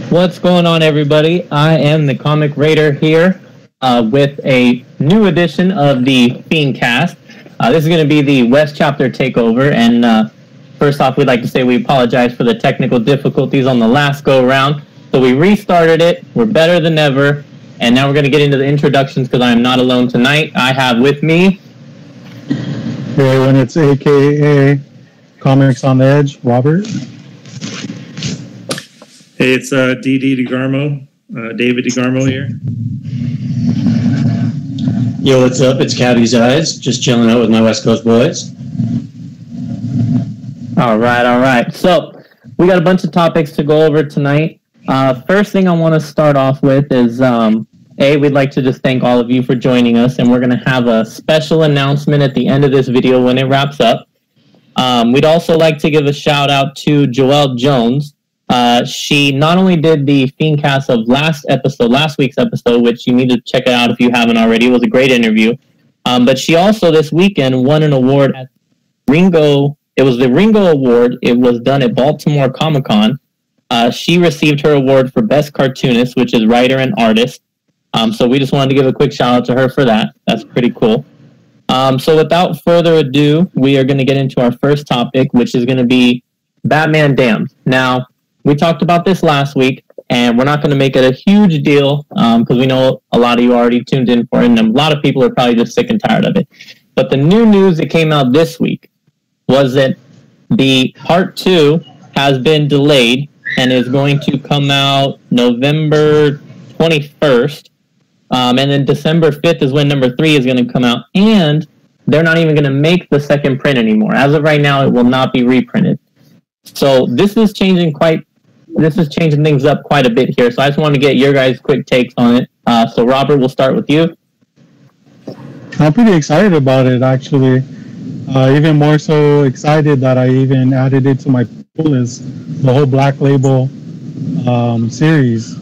What's going on, everybody? I am the Comic Raider here with a new edition of the Fiend cast. This is going to be the West Chapter takeover, and first off, we'd like to say we apologize for the technical difficulties on the last go-around. So we restarted it, we're better than ever, and now we're going to get into the introductions because I am not alone tonight. I have with me... Hey everyone, it's AKA Comics on the Edge, Robert. Hey, it's DD DeGarmo, David DeGarmo here. Yo, what's up? It's Cabby's Eyes, just chilling out with my West Coast boys. All right. So we got a bunch of topics to go over tonight. First thing I want to start off with is, we'd like to just thank all of you for joining us, and we're going to have a special announcement at the end of this video when it wraps up. We'd also like to give a shout out to Joelle Jones. She not only did the Fiendcast of last week's episode, which you need to check it out if you haven't already. It was a great interview. But she also this weekend won an award at Ringo. It was the Ringo Award. It was done at Baltimore Comic-Con. She received her award for Best Cartoonist, which is writer and artist. So we just wanted to give a quick shout out to her for that. That's pretty cool. So without further ado, we are going to get into our first topic, which is going to be Batman Damned. Now, we talked about this last week, and we're not going to make it a huge deal because we know a lot of you already tuned in for it, and a lot of people are probably just sick and tired of it. But the new news that came out this week was that the Part 2 has been delayed and is going to come out November 21st, and then December 5th is when number 3 is going to come out, and they're not even going to make the second print anymore. As of right now, it will not be reprinted. So this is changing things up quite a bit here. So I just want to get your guys' quick takes on it. So Robert, we'll start with you. I'm pretty excited about it, actually. Even more so excited that I even added it to my pull list, the whole Black Label series.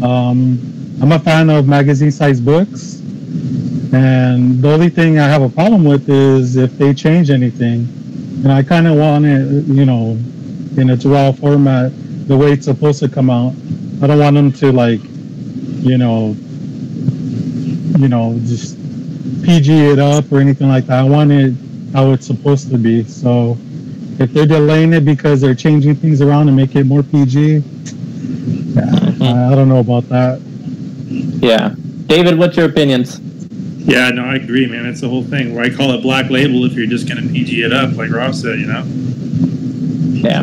I'm a fan of magazine-sized books, and the only thing I have a problem with is if they change anything. And I kind of want it, in its raw format, the way it's supposed to come out. I don't want them to just PG it up or anything like that. I want it how it's supposed to be. So if they're delaying it because they're changing things around and make it more PG, I don't know about that. Yeah. David, what's your opinions? Yeah, no, I agree, man. It's the whole thing. Why call it Black Label if you're just going to PG it up, like Rob said, Yeah.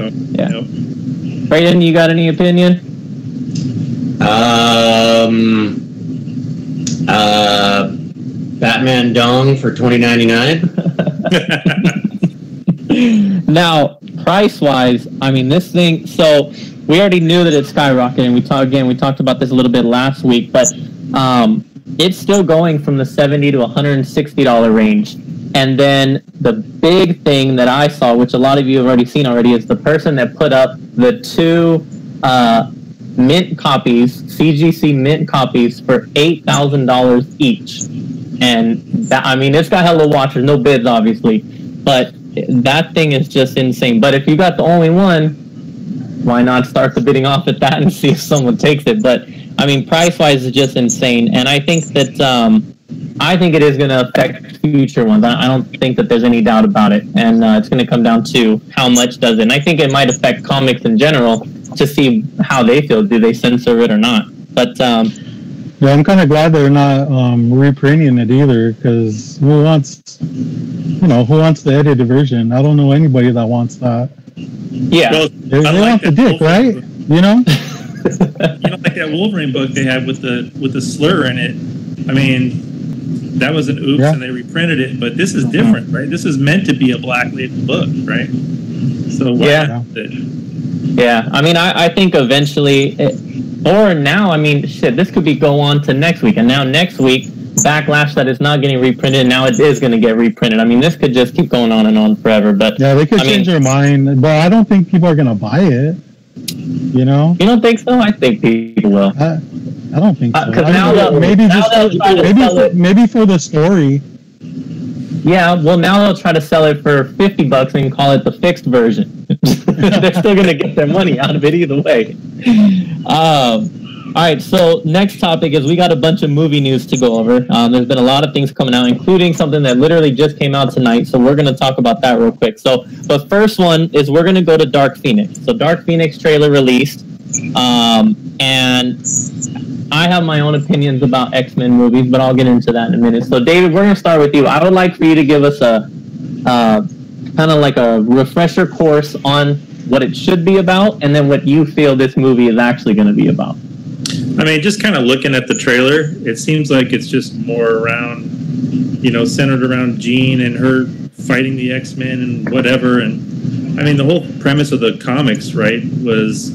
So, yeah. Brayden, you got any opinion? Batman Dong for $20.99. Now, price-wise, I mean, this thing. So we already knew that it's skyrocketing. We talked about this a little bit last week, but it's still going from the $70 to $160 range. And then the big thing that I saw, which a lot of you have already seen already, is the person that put up the 2 mint copies, CGC mint copies, for $8,000 each. And that, I mean, it's got hella watchers, no bids, obviously, but that thing is just insane. But if you got the only one, why not start the bidding off at that and see if someone takes it? But I mean, price-wise, it's just insane, and I think that it is going to affect future ones. I don't think that there's any doubt about it, and it's going to come down to how much does it. And I think it might affect comics in general to see how they feel. Do they censor it or not? But yeah, I'm kind of glad they're not reprinting it either, because who wants the edited version? I don't know anybody that wants that. Yeah, well, they want the dick, right? Like that Wolverine book they had with the slur in it. I mean, that was an oops, and they reprinted it. But this is different, right? This is meant to be a Black Label book, right? So yeah. I mean, I think eventually, or now, I mean, shit, this could go on to next week, and now next week, backlash that it's not getting reprinted, and now it is going to get reprinted. I mean, this could just keep going on and on forever. But yeah, they could change their mind, but I don't think people are going to buy it. You don't think so? I think people will. I don't think so. Maybe maybe for the story. Yeah, well, now they'll try to sell it for $50 and call it the fixed version. They're still going to get their money out of it either way. All right, so next topic is we got a bunch of movie news to go over. There's been a lot of things coming out, including something that literally just came out tonight, so we're going to talk about that real quick. So the first one is we're going to go to Dark Phoenix. So Dark Phoenix trailer released, and I have my own opinions about X-Men movies, but I'll get into that in a minute. So David, we're going to start with you. I would like for you to give us a kind of like a refresher course on what it should be about, and then what you feel this movie is actually going to be about. I mean, just kind of looking at the trailer, it seems like it's just more around, centered around Jean and her fighting the X-Men and whatever. And I mean, the whole premise of the comics, right, was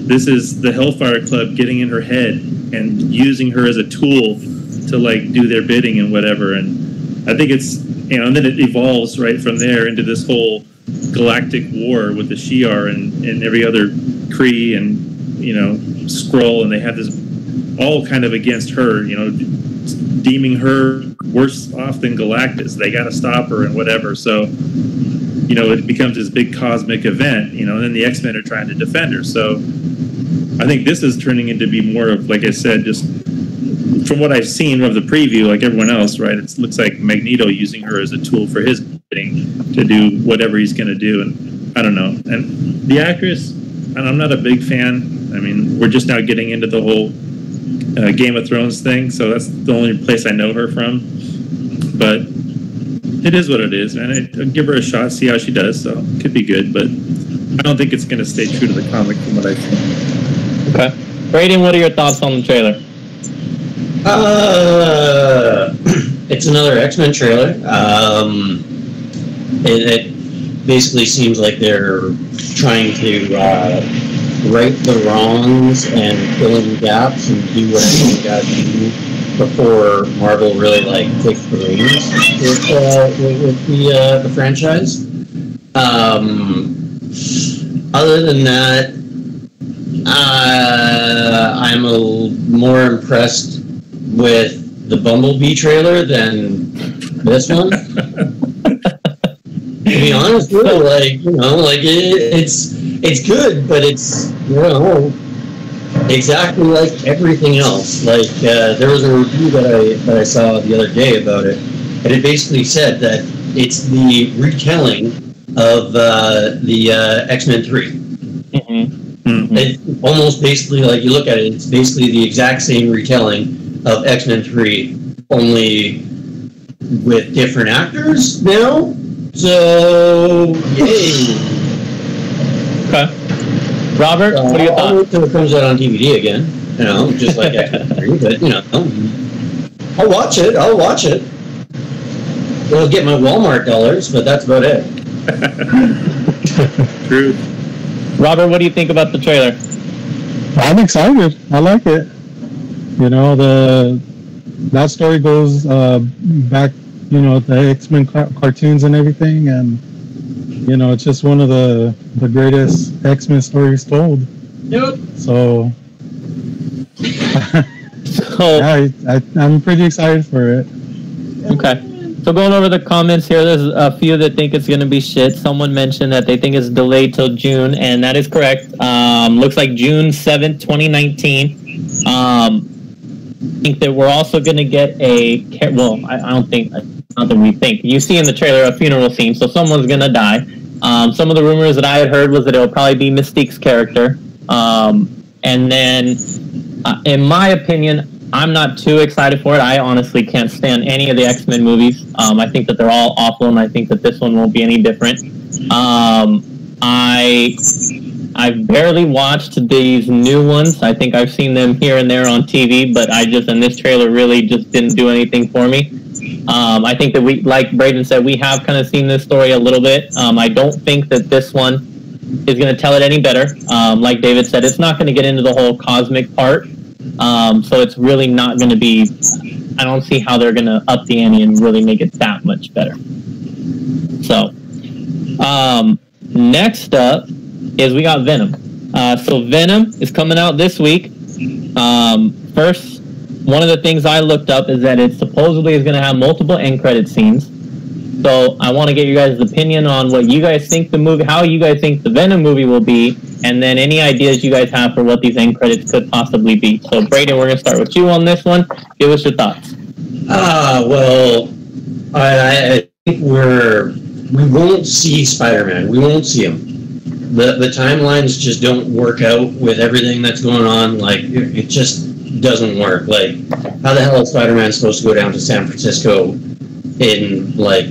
this is the Hellfire Club getting in her head and using her as a tool to like do their bidding and whatever. And I think it's, and then it evolves right from there into this whole galactic war with the Shi'ar and every other Kree and, Skrull, and they have this all kind of against her, deeming her worse off than Galactus. They got to stop her and whatever. So, it becomes this big cosmic event, and then the X-Men are trying to defend her. So I think this is turning into be more of, like I said, just from what I've seen of the preview, like everyone else, right? It looks like Magneto using her as a tool for his bidding to do whatever he's going to do. And I don't know. And the actress, and I'm not a big fan. I mean, we're just now getting into the whole Game of Thrones thing, so that's the only place I know her from. But it is what it is, man. I'd give her a shot, see how she does. So it could be good, but I don't think it's going to stay true to the comic from what I've seen. Okay. Brayden, what are your thoughts on the trailer? It's another X-Men trailer. It basically seems like they're trying to right the wrongs and fill in gaps and do what they got to do before Marvel really takes the reins with the franchise. Other than that, I'm more impressed with the Bumblebee trailer than this one. To be honest, really, it's good, but it's exactly like everything else. There was a review that I saw the other day about it, and it basically said that it's the retelling of the X-Men 3. Mm-hmm. Mm-hmm. It's almost basically, like, you look at it, it's basically the exact same retelling of X-Men 3, only with different actors now. So, yay! Okay. Robert, what are your thoughts? I'll wait till it comes out on DVD again, just like X-Men 3, but, I'll watch it. I'll get my Walmart dollars, but that's about it. True. Robert, what do you think about the trailer? I'm excited. I like it. That story goes back, the X-Men cartoons and everything, and it's just one of the greatest X-Men stories told. Yep. So yeah, I'm pretty excited for it. Okay. So going over the comments here, there's a few that think it's going to be shit. Someone mentioned that they think it's delayed till June, and that is correct. Looks like June 7th, 2019. I think that we're also going to get not that we think. You see in the trailer a funeral scene, so someone's going to die. Some of the rumors that I had heard was that it'll probably be Mystique's character. And then, in my opinion, I'm not too excited for it. I honestly can't stand any of the X-Men movies. I think that they're all awful, and I think that this one won't be any different. I've barely watched these new ones. I think I've seen them here and there on TV, but and this trailer really just didn't do anything for me. I think that we, like Brayden said, we have kind of seen this story a little bit. I don't think that this one is going to tell it any better. Like David said, it's not going to get into the whole cosmic part. So it's really not going to be, I don't see how they're going to up the ante and really make it that much better. So, next up is we got Venom. So Venom is coming out this week. First, one of the things I looked up is that it supposedly is going to have multiple end credit scenes. So I want to get you guys' opinion on what you guys think the movie, how you guys think the Venom movie will be, and then any ideas you guys have for what these end credits could possibly be. So Brayden, we're going to start with you on this one. Give us your thoughts. Well, I think we won't see Spider-Man. We won't see him. The timelines just don't work out with everything that's going on. Like, it just doesn't work. Like, how the hell is Spider-Man supposed to go down to San Francisco in, like,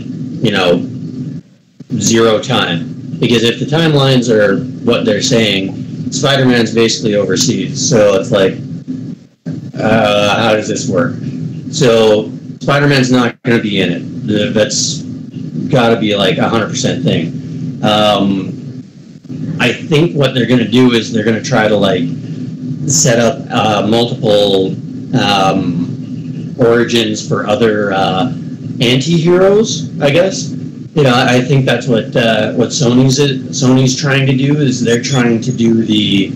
zero time? Because if the timelines are what they're saying, Spider-Man's basically overseas. So it's like, how does this work? So Spider-Man's not going to be in it. That's got to be like a 100% thing. I think what they're going to do is they're going to try to like set up multiple origins for other anti-heroes, I guess. I think that's what Sony's trying to do, is they're trying to do the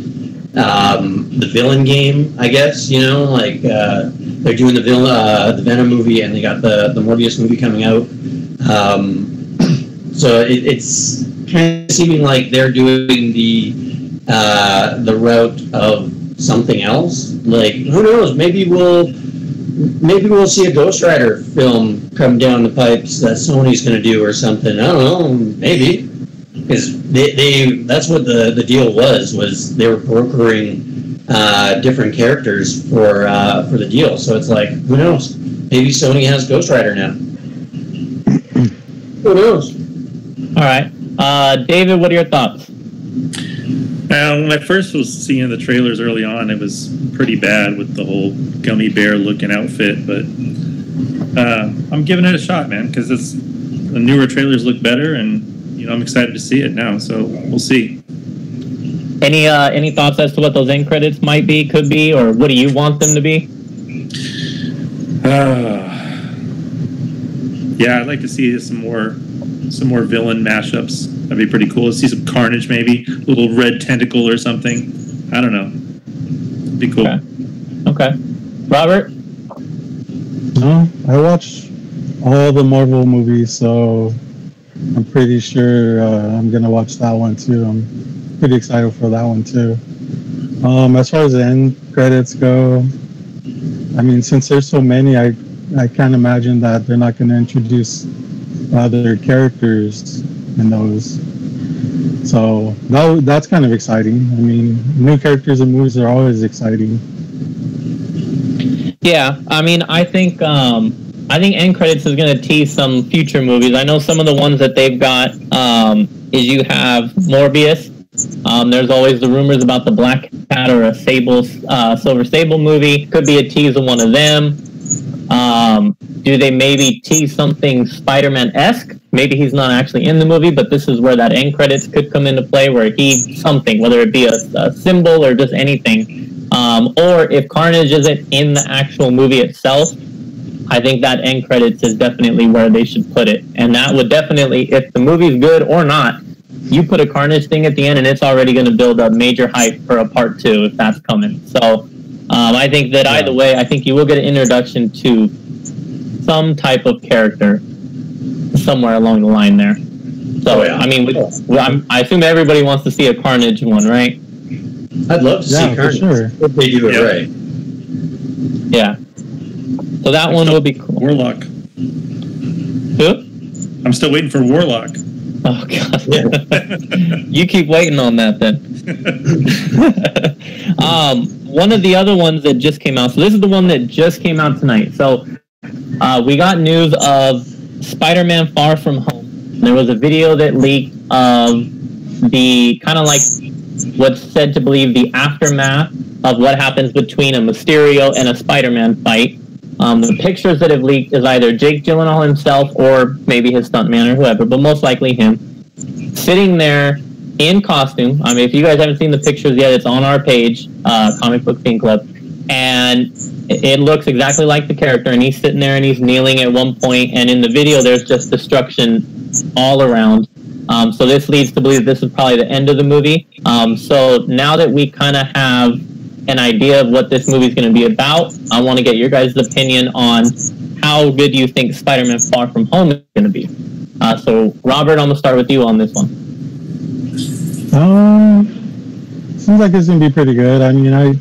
villain game, I guess. They're doing the Venom movie, and they got the Morbius movie coming out. So it's kind of seeming like they're doing the route of something else. Like, who knows? Maybe we'll see a Ghost Rider film come down the pipes that Sony's going to do or something. I don't know. Maybe, because that's what the deal was they were brokering different characters for the deal. So it's like, who knows? Maybe Sony has Ghost Rider now. Who knows? All right. David, what are your thoughts? When I first was seeing the trailers early on, it was pretty bad with the whole gummy bear looking outfit, but I'm giving it a shot, man, because the newer trailers look better, and I'm excited to see it now. So we'll see. Any thoughts as to what those end credits might be, could be, or what do you want them to be? Yeah, I'd like to see some more villain mashups. That'd be pretty cool. See some Carnage, maybe a little red tentacle or something. I don't know. It'd be cool. Okay. Robert? No, I watched all the Marvel movies, so I'm pretty sure I'm gonna watch that one too. I'm pretty excited for that one too. As far as the end credits go, I mean, since there's so many, I can't imagine that they're not going to introduce other characters in those. So that's kind of exciting. I mean, new characters in movies are always exciting. Yeah, I mean, I think end credits is going to tease some future movies. I know some of the ones that they've got is you have Morbius. There's always the rumors about the Black Cat or a Silver Sable movie. Could be a tease of one of them. Do they maybe tease something Spider-Man-esque? Maybe he's not actually in the movie, but this is where that end credits could come into play, where he's something, whether it be a symbol or just anything. Or if Carnage isn't in the actual movie itself, I think that end credits is definitely where they should put it. And that would definitely, if the movie's good or not, you put a Carnage thing at the end and it's already going to build up major hype for a part 2 if that's coming. So I think that either way, I think you will get an introduction to some type of character somewhere along the line there. So, I mean, I assume everybody wants to see a Carnage one, right? I'd love to see Carnage sure. if they do it right. Yeah. So that one will be cool. Warlock. Who? I'm still waiting for Warlock. Oh, God. Yeah. You keep waiting on that, then. One of the other ones that just came out, so this is the one that just came out tonight. So we got news of Spider-Man Far From Home. There was a video that leaked of the kind of like what's said to believe the aftermath of what happens between a Mysterio and a Spider-Man fight. The pictures that have leaked is either Jake Gyllenhaal himself or maybe his stuntman or whoever, but most likely him, sitting there in costume. I mean, if you guys haven't seen the pictures yet, it's on our page, Comic Book Fiend Club, and it looks exactly like the character, and he's sitting there and he's kneeling at one point, and in the video there's just destruction all around. So this leads to believe this is probably the end of the movie. So now that we kind of have an idea of what this movie is going to be about, I want to get your guys' opinion on how good you think Spider-Man Far From Home is going to be. So, Robert, I'm gonna start with you on this one. Seems like it's gonna be pretty good. I mean, I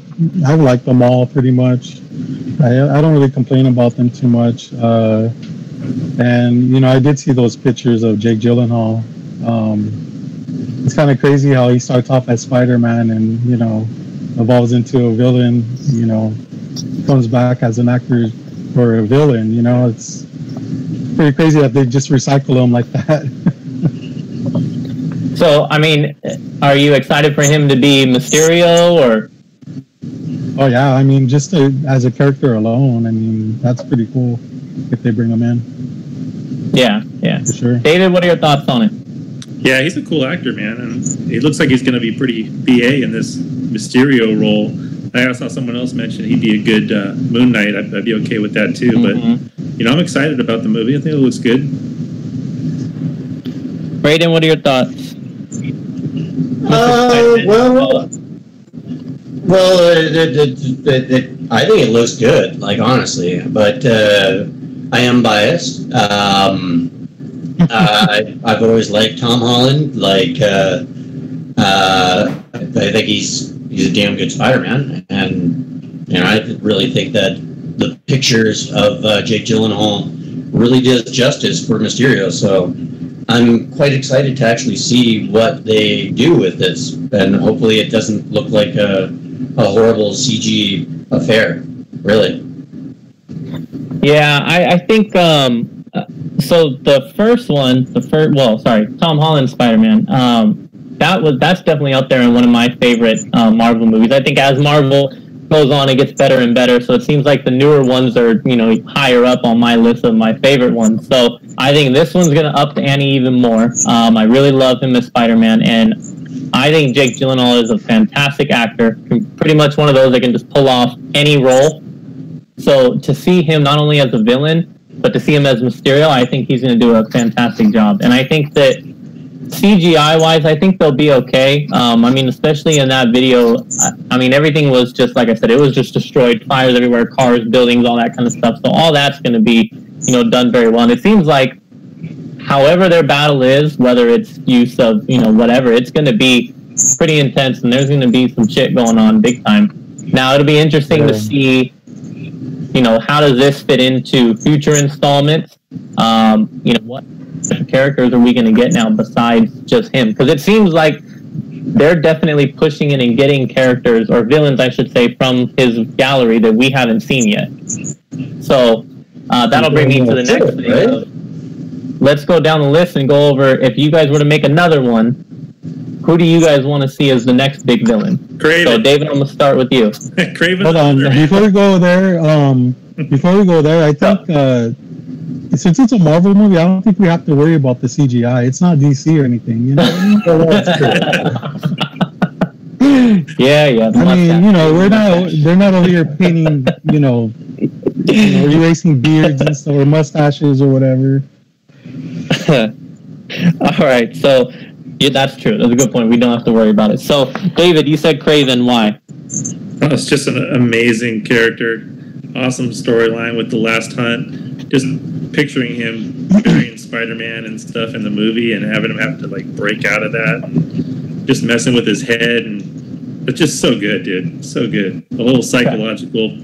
like them all pretty much. I don't really complain about them too much. And you know, I did see those pictures of Jake Gyllenhaal. It's kind of crazy how he starts off as Spider-Man and, you know, evolves into a villain, you know, comes back as an actor for a villain, you know. It's pretty crazy that they just recycle him like that. So, I mean, are you excited for him to be Mysterio, or? Oh yeah, I mean, just as a character alone, I mean, that's pretty cool if they bring him in. Yeah. For sure. David, what are your thoughts on it? Yeah, he's a cool actor, man, and he looks like he's going to be pretty BA in this Mysterio role. I saw someone else mention he'd be a good Moon Knight. I'd be okay with that too. Mm-hmm. But you know, I'm excited about the movie. I think it looks good. Brayden, what are your thoughts? I think it looks good, like, honestly, but I am biased. I've always liked Tom Holland. Like, I think he's a damn good Spider-Man, and you know, I really think that the pictures of Jake Gyllenhaal really does justice for Mysterio. So I'm quite excited to actually see what they do with this, and hopefully it doesn't look like a horrible CG affair. Really. Yeah, I think. So the first one, Tom Holland's Spider-Man. That's definitely up there in one of my favorite Marvel movies. I think as Marvel goes on, it gets better and better. So it seems like the newer ones are, you know, higher up on my list of my favorite ones. So I think this one's gonna up the ante even more. I really love him as Spider-Man, and I think Jake Gyllenhaal is a fantastic actor. Pretty much one of those that can just pull off any role. So to see him not only as a villain, but to see him as Mysterio, I think he's going to do a fantastic job. And I think that CGI-wise, I think they'll be okay. I mean, especially in that video, I mean, everything was just, like I said, it was just destroyed, fires everywhere, cars, buildings, all that kind of stuff. So all that's going to be, you know, done very well. And it seems like however their battle is, whether it's use of, you know, whatever, it's going to be pretty intense, and there's going to be some shit going on big time. Now, it'll be interesting to see, you know, how does this fit into future installments? You know, what characters are we going to get now besides just him? Because it seems like they're definitely pushing in and getting characters, or villains, I should say, from his gallery that we haven't seen yet. So that'll bring me to the next thing. Right? Let's go down the list and go over, if you guys were to make another one, who do you guys want to see as the next big villain? Kraven. So, David, I'm going to start with you. Kraven. Hold on. Before we go there, I think since it's a Marvel movie, I don't think we have to worry about the CGI. It's not DC or anything, you know? Yeah. I mean, you know, they're not over here painting, you know, erasing beards and stuff, or mustaches or whatever. All right, so yeah, that's true. That's a good point. We don't have to worry about it. So, David, you said Kraven. Why? Oh, it's just an amazing character. Awesome storyline with The Last Hunt. Just picturing him burying Spider-Man and stuff in the movie, and having him have to like break out of that, and just messing with his head, and it's just so good, dude. So good. The whole psychological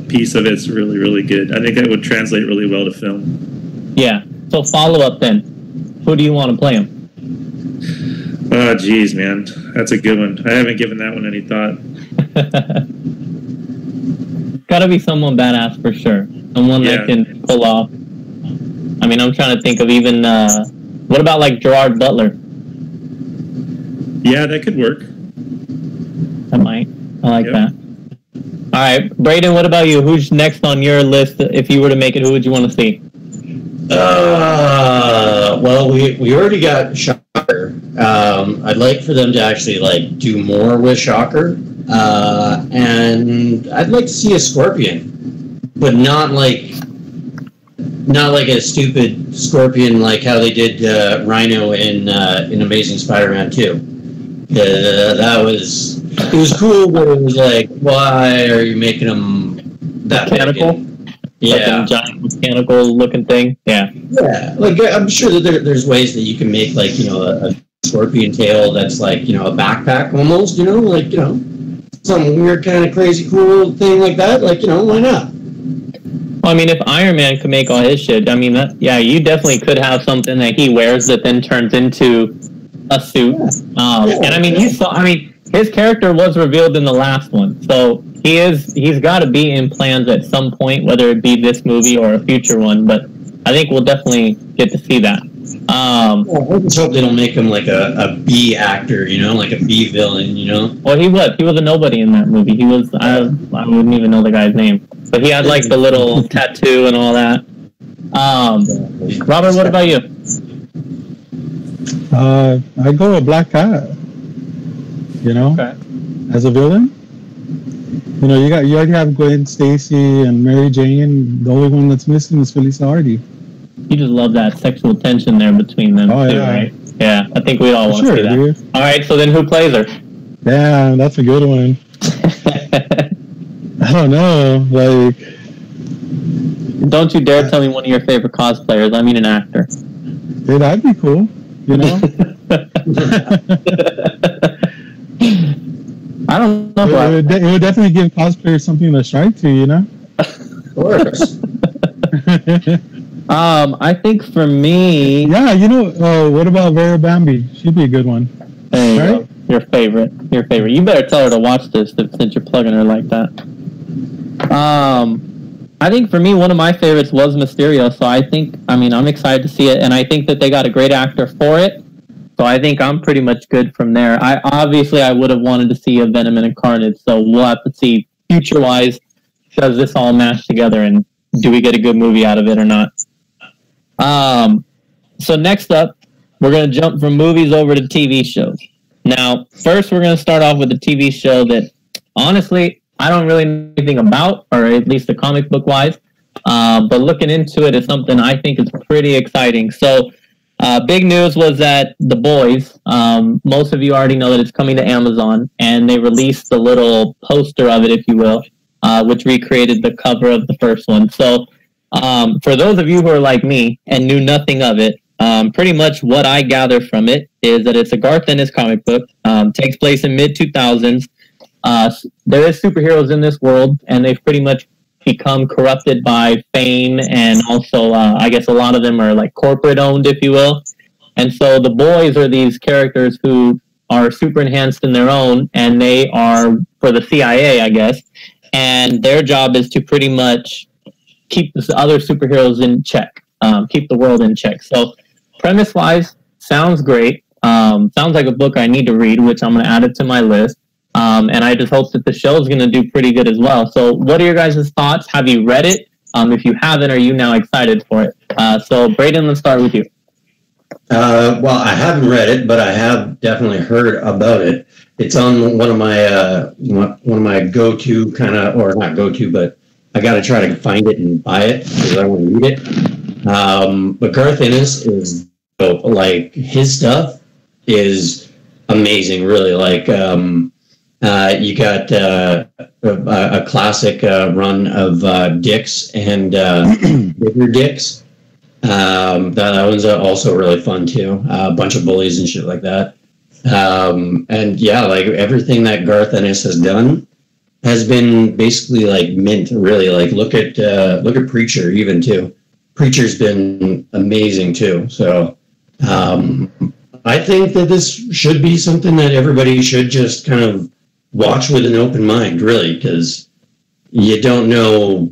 piece of it's really, really good. I think that would translate really well to film. Yeah. So follow up then. Who do you want to play him? Oh, geez, man. That's a good one. I haven't given that one any thought. Gotta be someone badass for sure. Someone that can pull off. I mean, I'm trying to think of even, what about like Gerard Butler? Yeah, that could work. I might. I like that. All right, Brayden, what about you? Who's next on your list? If you were to make it, who would you want to see? Well, we already got Shocker. I'd like for them to actually like do more with Shocker, and I'd like to see a Scorpion, but not like a stupid Scorpion like how they did Rhino in Amazing Spider-Man 2. It was cool, but it was like, why are you making them that mechanical? Yeah. Like a giant mechanical looking thing. Yeah. Yeah. Like I'm sure that there's ways that you can make like, you know, a scorpion tail that's like, you know, a backpack almost, you know, like, you know, some weird kind of crazy cool thing like that. Like, you know, why not? Well, I mean, if Iron Man could make all his shit, I mean, you definitely could have something that he wears that then turns into a suit. And I mean, his character was revealed in the last one, so he's got to be in plans at some point, whether it be this movie or a future one. But I think we'll definitely get to see that. I just hope they don't make him like a B actor, you know, like a B villain, you know. Well, he was a nobody in that movie. He was I wouldn't even know the guy's name, but he had like the little tattoo and all that. Robert, what about you? I go with Black Cat. You know, as a villain. You know, you already have Gwen Stacy and Mary Jane. The only one that's missing is Felicia Hardy. You just love that sexual tension there between them, too, right? Yeah, I think we all want to see that. Dude. All right, so then who plays her? Yeah, that's a good one. I don't know, like... Don't you dare tell me one of your favorite cosplayers. I mean an actor. Dude, that'd be cool, you know? I don't know. It would definitely give cosplayers something to strive to, you know? Of course. I think for me... Yeah, you know, what about Vera Bambi? She'd be a good one. There you go. Your favorite. You better tell her to watch this since you're plugging her like that. I think for me, one of my favorites was Mysterio, so I'm excited to see it, and I think that they got a great actor for it, so I think I'm pretty much good from there. I would have wanted to see a Venom and a Carnage, so we'll have to see future-wise, does this all mash together, and do we get a good movie out of it or not? So next up, we're going to jump from movies over to TV shows. Now, first we're going to start off with a TV show that, honestly, I don't really know anything about, or at least the comic book wise, but looking into it is something I think is pretty exciting. So, big news was that The Boys, most of you already know that it's coming to Amazon, and they released the little poster of it, if you will, which recreated the cover of the first one. So, for those of you who are like me and knew nothing of it, pretty much what I gather from it is that it's a Garth Ennis comic book, takes place in mid-2000s. There is superheroes in this world, and they've pretty much become corrupted by fame, and also, I guess a lot of them are like corporate-owned, if you will. And so the boys are these characters who are super enhanced in their own, and they are for the CIA, I guess, and their job is to pretty much keep the other superheroes in check, keep the world in check. So premise-wise, sounds great. Sounds like a book I need to read, which I'm going to add it to my list. And I just hope that the show is going to do pretty good as well. So what are your guys' thoughts? Have you read it? If you haven't, are you now excited for it? So Braden, let's start with you. Well, I haven't read it, but I have definitely heard about it. It's on one of my go-to kind of, or not go-to, but I got to try to find it and buy it because I want to read it. But Garth Ennis is dope. Like, his stuff is amazing, really. Like, you got a classic run of Dicks and Bigger Dicks. That one's also really fun too. A bunch of bullies and shit like that. And yeah, like everything that Garth Ennis has done has been basically like mint. Really, like look at Preacher even too. Preacher's been amazing too. So I think that this should be something that everybody should just kind of watch with an open mind, really, because you don't know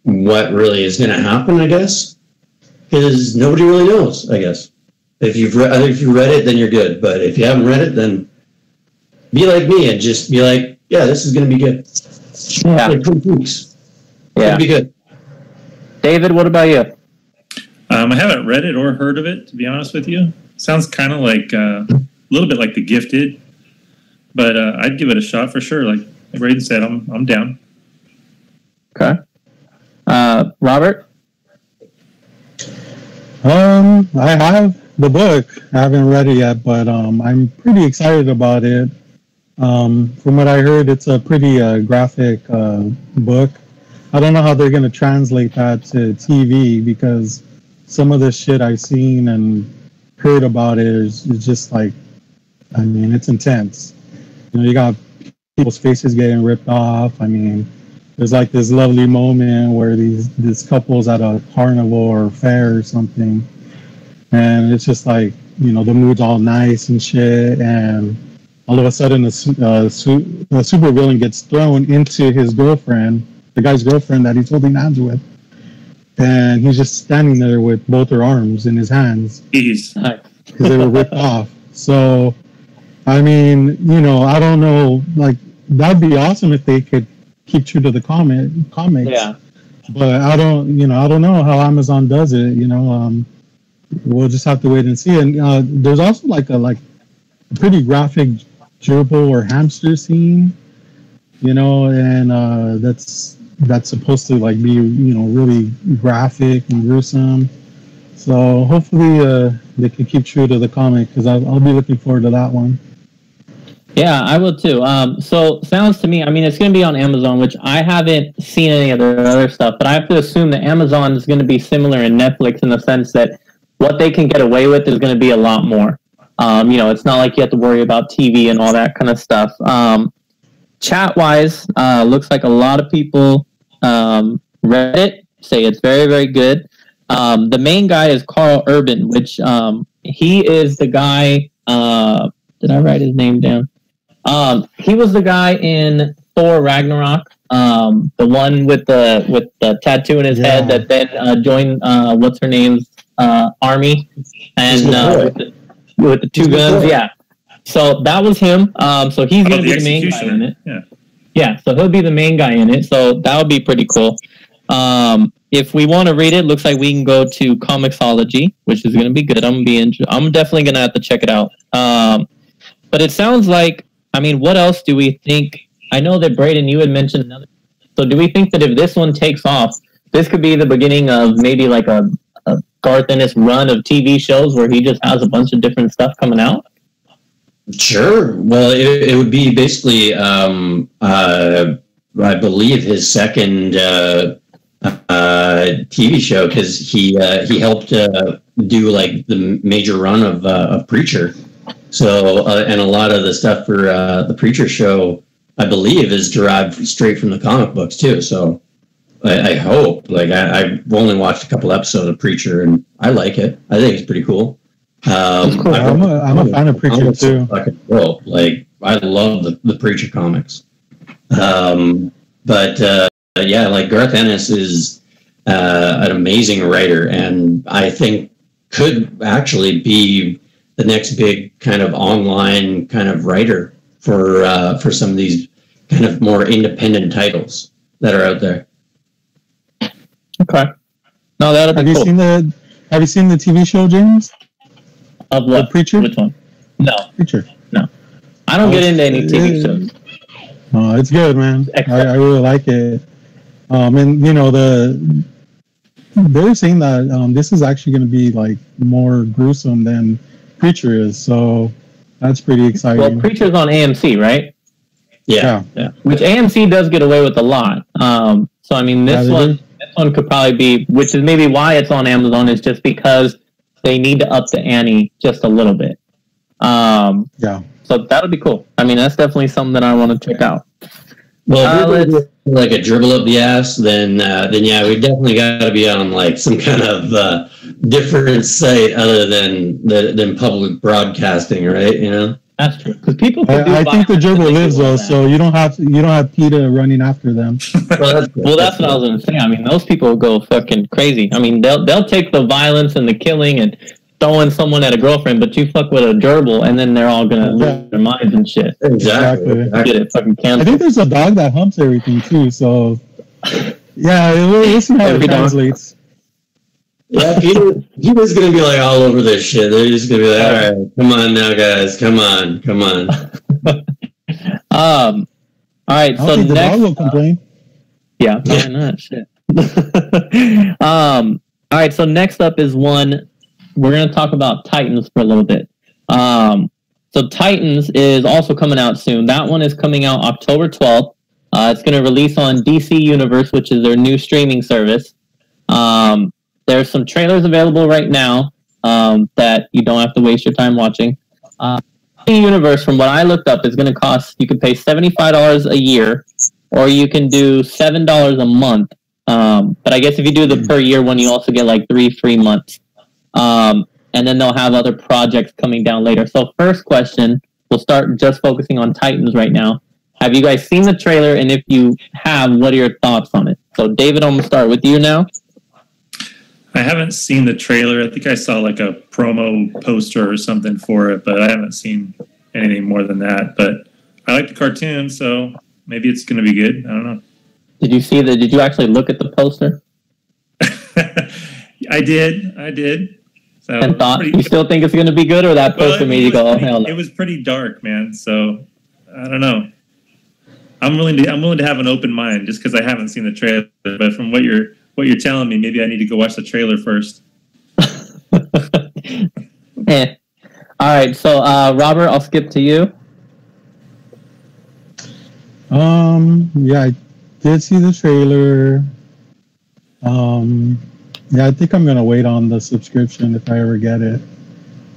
what really is going to happen, I guess, because nobody really knows, I guess. If you've read it, then you're good. But if you haven't read it, then be like me and just be like, yeah, this is going to be good. Yeah. Like 2 weeks. Yeah. It'll be good. David, what about you? I haven't read it or heard of it, to be honest with you. Sounds kind of like a little bit like The Gifted, but I'd give it a shot for sure. Like Braden said, I'm down. Okay. Robert? I have the book. I haven't read it yet, but I'm pretty excited about it. From what I heard, it's a pretty graphic book. I don't know how they're gonna translate that to TV because some of the shit I've seen and heard about it is just like, I mean, it's intense. You know, you got people's faces getting ripped off. I mean, there's like this lovely moment where these couples at a carnival or fair or something, and it's just like, you know, the mood's all nice and shit, and all of a sudden a super villain gets thrown into his girlfriend, the guy's girlfriend that he's holding hands with, and he's just standing there with both her arms in his hands because they were ripped off. So, I mean, you know, I don't know, like, that'd be awesome if they could keep true to the comics. Yeah. But I don't know how Amazon does it. You know, we'll just have to wait and see. And there's also like a pretty graphic gerbil or hamster scene, you know, and that's supposed to like be, you know, really graphic and gruesome. So hopefully they can keep true to the comic because I'll be looking forward to that one. Yeah, I will too. So sounds to me, I mean, it's going to be on Amazon, which I haven't seen any of the other stuff, but I have to assume that Amazon is going to be similar in Netflix in the sense that what they can get away with is going to be a lot more. You know, it's not like you have to worry about TV and all that kind of stuff. Chat-wise, looks like a lot of people read it, say it's very, very good. The main guy is Carl Urban, which he is the guy... did I write his name down? He was the guy in Thor Ragnarok, the one with the tattoo in his head that then joined what's her name's army, and with the two guns. Yeah, so that was him. So he's gonna be the main guy in it. Yeah. So he'll be the main guy in it. So that would be pretty cool. If we want to read it, looks like we can go to Comixology, which is going to be good. I'm definitely going to have to check it out. But it sounds like, I mean, what else do we think? I know that Braden, you had mentioned another. So do we think that if this one takes off, this could be the beginning of maybe like a Garth Ennis run of TV shows where he just has a bunch of different stuff coming out? Sure. Well, it would be basically, I believe, his second TV show because he helped do like the major run of Preacher. So, and a lot of the stuff for the Preacher show, I believe, is derived straight from the comic books too. So, I hope. Like, I've only watched a couple episodes of Preacher, and I like it. I think it's pretty cool. Cool. I'm a fan of Preacher too. Cool. Like, I love the Preacher comics. But yeah, like Garth Ennis is an amazing writer, and I think could actually be the next big kind of online kind of writer for some of these kind of more independent titles that are out there. Okay. No, that'll be cool. Have you seen the TV show, James? Of what? The Preacher? Which one? No. Preacher. No. I don't get into any TV shows. Oh, it's good, man. I really like it. And you know, they're saying that this is actually going to be like more gruesome than Preacher is, so that's pretty exciting. Well, Preacher's on AMC, right? Yeah. Which AMC does get away with a lot. So I mean, this one could probably be, which is maybe why it's on Amazon, is just because they need to up the ante just a little bit. Yeah. So that'll be cool. I mean, that's definitely something that I want to check out. Well, if we're like a dribble up the ass, then yeah, we definitely got to be on like some kind of different site other than public broadcasting, right? You know. That's true. Because people. I think the dribble lives though, so you don't have PETA running after them. Well, that's what I was going to say. I mean, those people go fucking crazy. I mean, they'll take the violence and the killing and throwing someone at a girlfriend, but you fuck with a gerbil, and then they're all gonna lose their minds and shit. Exactly. Get it fucking canceled. I think there's a dog that humps everything too. So yeah, we'll see how it translates. Yeah, he was gonna be like all over this shit. They're just gonna be like, all right, come on now, guys, come on. All right. So the next, dog will complain. Yeah, why not? Shit. All right. So next up is one. We're going to talk about Titans for a little bit. So Titans is also coming out soon. That one is coming out October 12th. It's going to release on DC Universe, which is their new streaming service. There's some trailers available right now that you don't have to waste your time watching. DC Universe, from what I looked up, is going to cost, you could pay $75 a year, or you can do $7 a month. But I guess if you do the per year one, you also get like 3 free months. And then they'll have other projects coming down later. So first question, we'll start just focusing on Titans right now. Have you guys seen the trailer? And if you have, what are your thoughts on it? So David, I'm going to start with you now. I haven't seen the trailer. I think I saw like a promo poster or something for it, but I haven't seen anything more than that. But I like the cartoon, so maybe it's going to be good. I don't know. Did you actually look at the poster? I did. So and thought, you still think it's going to be good, or that poster made you go, oh, hell no? It was pretty dark, man. So I don't know. I'm willing to have an open mind just because I haven't seen the trailer. But from what you're telling me, maybe I need to go watch the trailer first. All right. So Robert, I'll skip to you. Yeah, I did see the trailer. Yeah, I think I'm gonna wait on the subscription if I ever get it.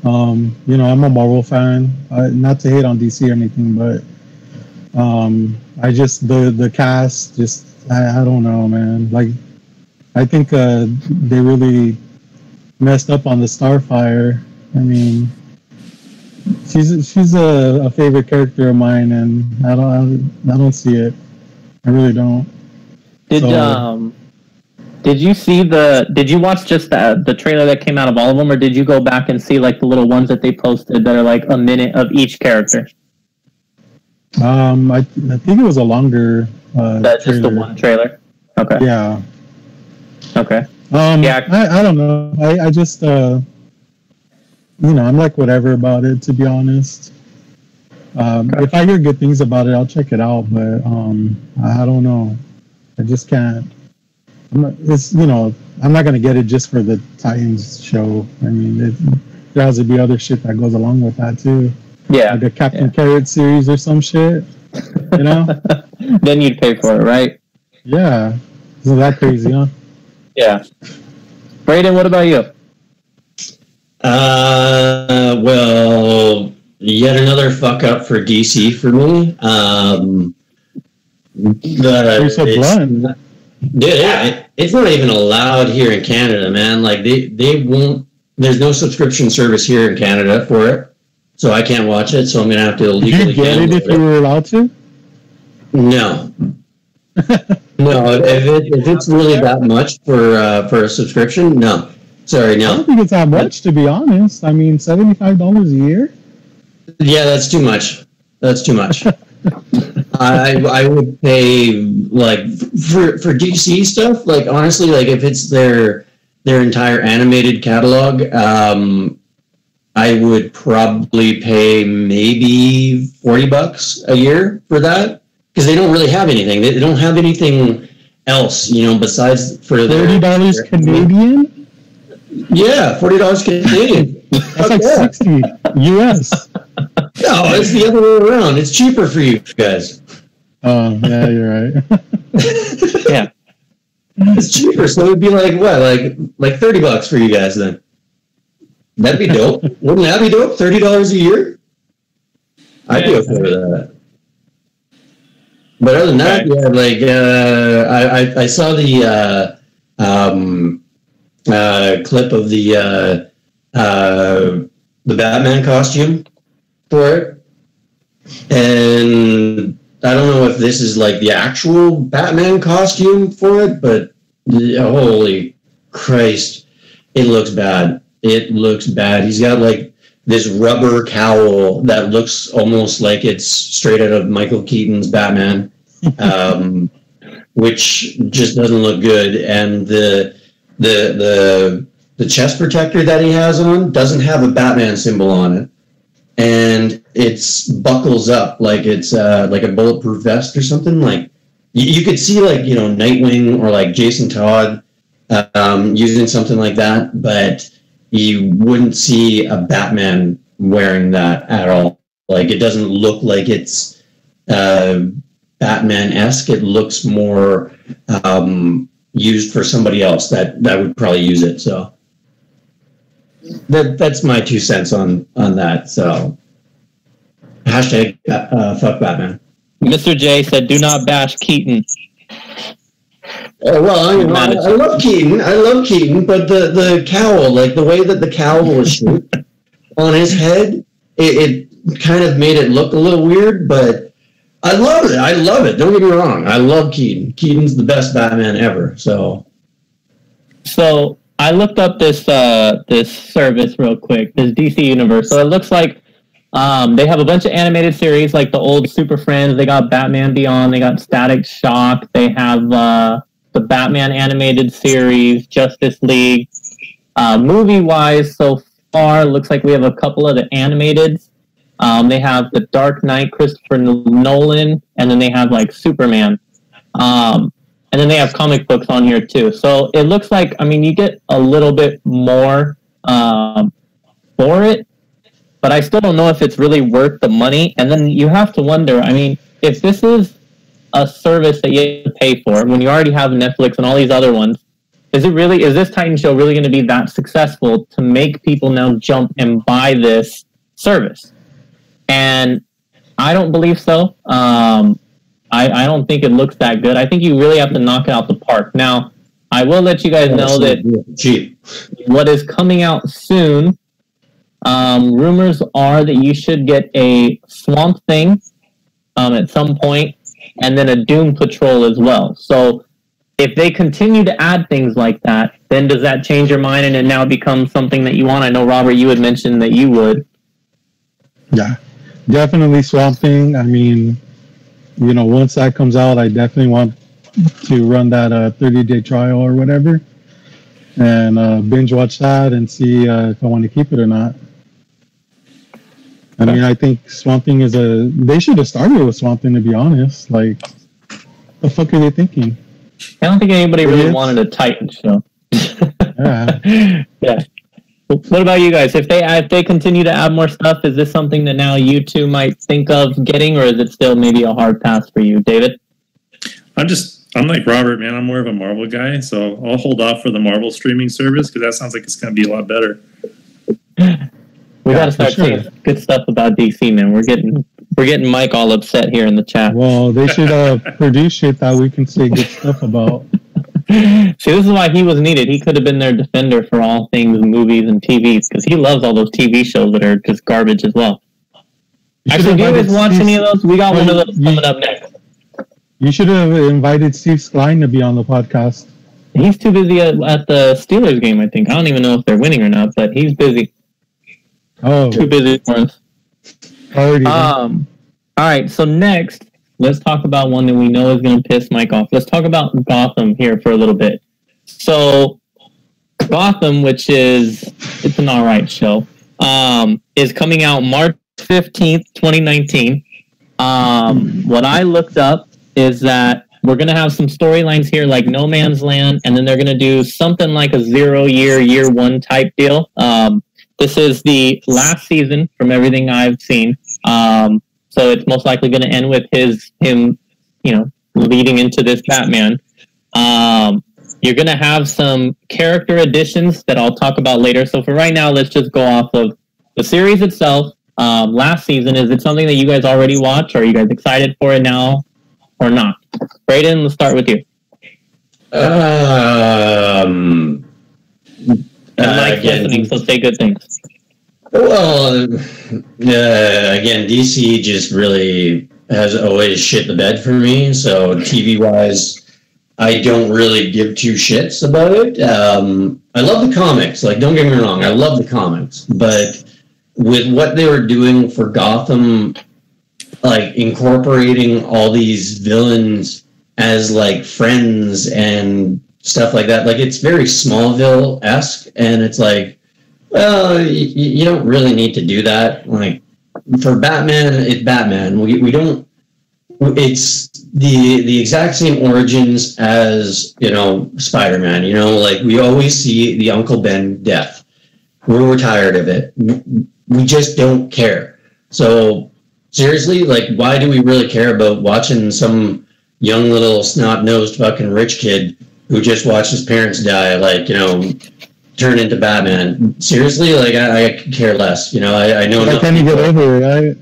I'm a Marvel fan. Not to hate on DC or anything, but I just the cast just I don't know, man. Like I think they really messed up on the Starfire. I mean, she's a favorite character of mine, and I don't see it. I really don't. Did you watch just the trailer that came out of all of them, or did you go back and see like the little ones that they posted that are like a minute of each character? I think it was a longer That's just the one trailer? Okay. Yeah. Okay. Yeah. I don't know. I just I'm like whatever about it, to be honest. Okay. If I hear good things about it, I'll check it out, but I don't know. I just can't. I'm not gonna get it just for the Titans show. I mean, there has to be other shit that goes along with that too. Yeah, like the Captain Carrot series or some shit. Then you'd pay for it, right? Yeah, isn't that crazy, huh? Yeah. Brayden, what about you? Well, yet another fuck up for DC for me. You're so blunt. Dude, it's not even allowed here in Canada, man. Like they won't. There's no subscription service here in Canada for it, so I can't watch it. So I'm gonna have to illegally. Did you get it if you were allowed to? No, no. If it's really that much for a subscription, no. Sorry, no. I don't think it's that much, to be honest. I mean, $75 a year. Yeah, that's too much. That's too much. I would pay like for DC stuff. Like honestly, like if it's their entire animated catalog, I would probably pay maybe $40 a year for that because they don't really have anything. They don't have anything else, besides for $30 Canadian. Yeah, $40 Canadian. That's like 60 US. No, it's the other way around. It's cheaper for you guys. Oh, yeah, you're right. Yeah. It's cheaper, so it would be like what? Like $30 for you guys then. That'd be dope. Wouldn't that be dope? $30 a year? I'd be okay with that. But other than that, yeah, like I saw the clip of the Batman costume for it, and I don't know if this is like the actual Batman costume for it, but holy Christ, it looks bad. It looks bad. He's got like this rubber cowl that looks almost like it's straight out of Michael Keaton's Batman, which just doesn't look good. And the chest protector that he has on doesn't have a Batman symbol on it. And it's buckles up like it's like a bulletproof vest or something. Like you could see like Nightwing or like Jason Todd using something like that, but you wouldn't see a Batman wearing that at all. Like it doesn't look like it's Batman-esque. It looks more used for somebody else that would probably use it. So that's my 2 cents on that. So hashtag fuck Batman. Mr. J said, "Do not bash Keaton." Well, I love Keaton. I love Keaton, but the cowl, like the way that the cowl was shaped on his head, it kind of made it look a little weird. But I love it. I love it. Don't get me wrong. I love Keaton. Keaton's the best Batman ever. So I looked up this service real quick, this DC Universe. So it looks like they have a bunch of animated series, like the old Super Friends. They got Batman Beyond. They got Static Shock. They have the Batman animated series, Justice League. Movie-wise, so far, looks like we have a couple of the animateds. They have The Dark Knight, Christopher Nolan, and then they have like Superman. And then they have comic books on here too. So it looks like, I mean, you get a little bit more for it, but I still don't know if it's really worth the money. And then you have to wonder, I mean, if this is a service that you have to pay for when you already have Netflix and all these other ones, is this Titan show really going to be that successful to make people now jump and buy this service? And I don't believe so. I don't think it looks that good. I think you really have to knock it out the park. Now, I will let you guys know that what is coming out soon, rumors are that you should get a Swamp Thing at some point, and then a Doom Patrol as well. So if they continue to add things like that, then does that change your mind and it now becomes something that you want? I know, Robert, you had mentioned that you would. Yeah, definitely Swamp Thing. I mean, you know, once that comes out, I definitely want to run that 30-day trial or whatever and binge watch that and see if I want to keep it or not. I mean, I think Swamp Thing they should have started with Swamp Thing, to be honest. Like, the fuck are they thinking? I don't think anybody really wanted a Titan show. Yeah. Yeah. What about you guys? If they continue to add more stuff, is this something that now you two might think of getting, or is it still maybe a hard pass for you, David? I'm like Robert, man. I'm more of a Marvel guy, so I'll hold off for the Marvel streaming service because that sounds like it's going to be a lot better. We got to start saying good stuff about DC, man. We're getting Mike all upset here in the chat. Well, they should produce shit that we can say good stuff about. See, this is why he was needed. He could have been their defender for all things movies and TVs, because he loves all those TV shows that are just garbage as well. Actually, do you guys watch any of those? We got one of those coming up next. You should have invited Steve Skline to be on the podcast. He's too busy at the Steelers game, I think. I don't even know if they're winning or not, but he's busy. Oh. Too busy for us. All right, so next, let's talk about one that we know is going to piss Mike off. Let's talk about Gotham here for a little bit. So, Gotham, which it's an alright show, is coming out March 15th, 2019. What I looked up is that we're going to have some storylines here like No Man's Land, and then they're going to do something like a 0 year one type deal. This is the last season from everything I've seen. So it's most likely going to end with him, leading into this Batman. You're going to have some character additions that I'll talk about later. So for right now, let's just go off of the series itself. Last season, is it something that you guys already watched? Or are you guys excited for it now or not? Brayden, let's start with you. Mike's listening, so say good things. Well, again, DC just really has always shit the bed for me. So TV-wise, I don't really give two shits about it. I love the comics. Like, don't get me wrong, I love the comics. But with what they were doing for Gotham, like incorporating all these villains as like friends and stuff like that, like it's very Smallville-esque, and it's like, well, you don't really need to do that. Like for Batman, it's Batman. We don't. It's the exact same origins as Spider-Man. Like we always see the Uncle Ben death. We're tired of it. We just don't care. So seriously, like, why do we really care about watching some young little snot-nosed fucking rich kid who just watched his parents die, like, you know, turn into Batman? Seriously, like, I could care less. You know, I know. Why can't you get over it, right?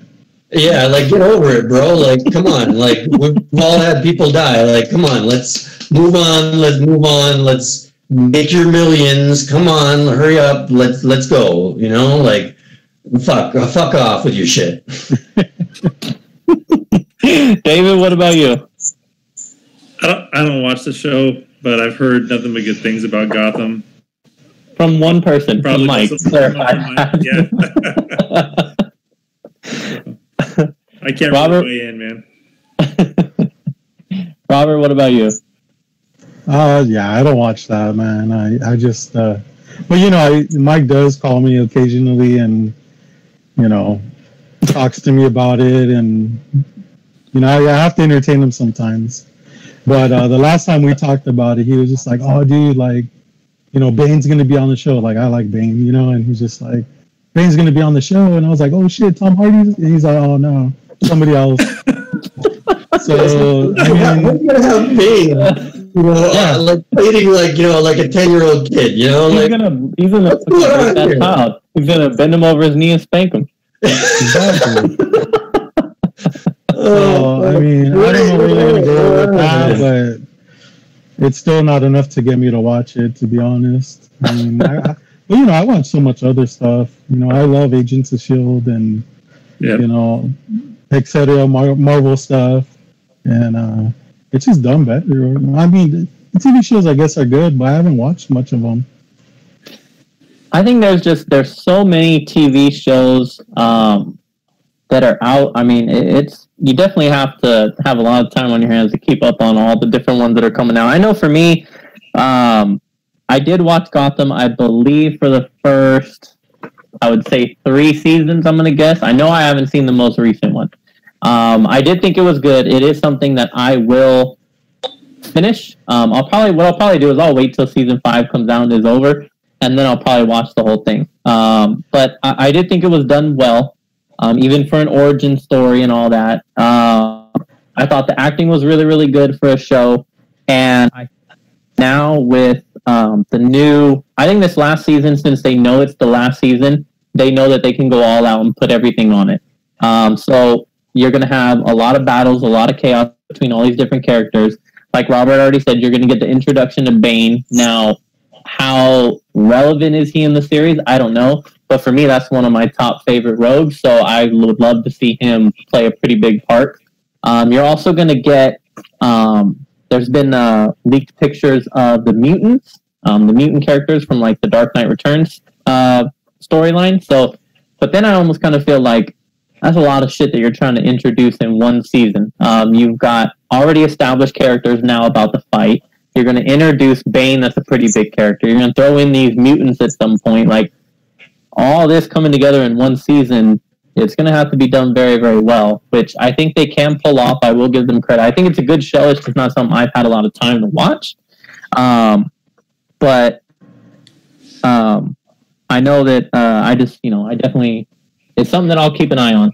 Yeah, like, get over it, bro. Like, come on. Like, we've all had people die. Like, come on. Let's move on. Let's move on. Let's make your millions. Come on, hurry up. Let's go. You know, like, fuck off with your shit. David, what about you? I don't watch the show, but I've heard nothing but good things about Gotham. From one person, Probably from Mike. yeah. I can't Robert? really weigh in, man. Robert, what about you? Yeah, I don't watch that, man. I just, but you know, Mike does call me occasionally, and you know, talks to me about it, and you know, I have to entertain him sometimes. But the last time we talked about it, he was just like, "Oh, dude, like, you know, Bane's gonna be on the show. Like, I like Bane, you know," and he's just like, "Bane's gonna be on the show," and I was like, "Oh shit, Tom Hardy." And he's like, "Oh no, somebody else." So I mean, we're gonna have Bane, you know, like dating, like, you know, like a 10-year-old kid, you know, He's like gonna break that child. He's gonna bend him over his knee and spank him. exactly. So I mean, I don't know where they're gonna go with that, but it's still not enough to get me to watch it, to be honest. I mean, but you know, I watch so much other stuff. You know, I love Agents of S.H.I.E.L.D. and you know, etc. Marvel stuff, and it's just done better. I mean, the TV shows I guess are good, but I haven't watched much of them. I think there's so many TV shows that are out. I mean, you definitely have to have a lot of time on your hands to keep up on all the different ones that are coming out. I know for me, I did watch Gotham, I believe, for the first, I would say, 3 seasons, I'm going to guess. I know I haven't seen the most recent one. I did think it was good. It is something that I will finish. What I'll probably do is I'll wait till season 5 comes out and is over, and then I'll probably watch the whole thing. But I did think it was done well. Even for an origin story and all that. I thought the acting was really, really good for a show. And now with the new, I think this last season, since they know it's the last season, they know that they can go all out and put everything on it. So you're going to have a lot of battles, a lot of chaos between all these different characters. Like Robert already said, you're going to get the introduction to Bane. Now, how relevant is he in the series? I don't know. But for me, that's one of my top favorite rogues, so I would love to see him play a pretty big part. You're also going to get, there's been leaked pictures of the mutants, the mutant characters from like the Dark Knight Returns storyline. So, but then I almost kind of feel like that's a lot of shit that you're trying to introduce in one season. You've got already established characters now about the fight. You're going to introduce Bane, that's a pretty big character. You're going to throw in these mutants at some point, like, all this coming together in one season, it's going to have to be done very, very well, which I think they can pull off. I will give them credit. I think it's a good show. It's just not something I've had a lot of time to watch. But I know that I definitely, it's something that I'll keep an eye on.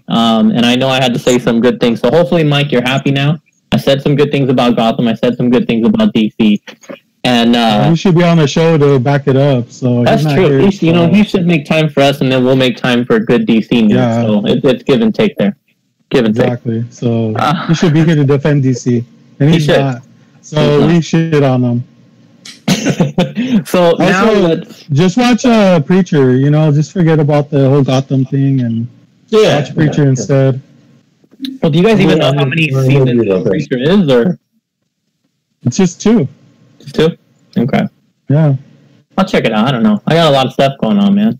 And I know I had to say some good things. So hopefully, Mike, you're happy now. I said some good things about Gotham. I said some good things about DC. And you should be on the show to back it up. So that's true. He should make time for us, and then we'll make time for good DC news. Yeah. So it's give and take there. Give and take. Exactly. So he should be here to defend DC, and he's not. So we shit on him. So also, now just watch Preacher. You know, just forget about the whole Gotham thing and watch Preacher instead. Well, do you guys even know how many seasons Preacher is, or it's just 2? 2? Okay. Yeah. I'll check it out. I don't know. I got a lot of stuff going on, man.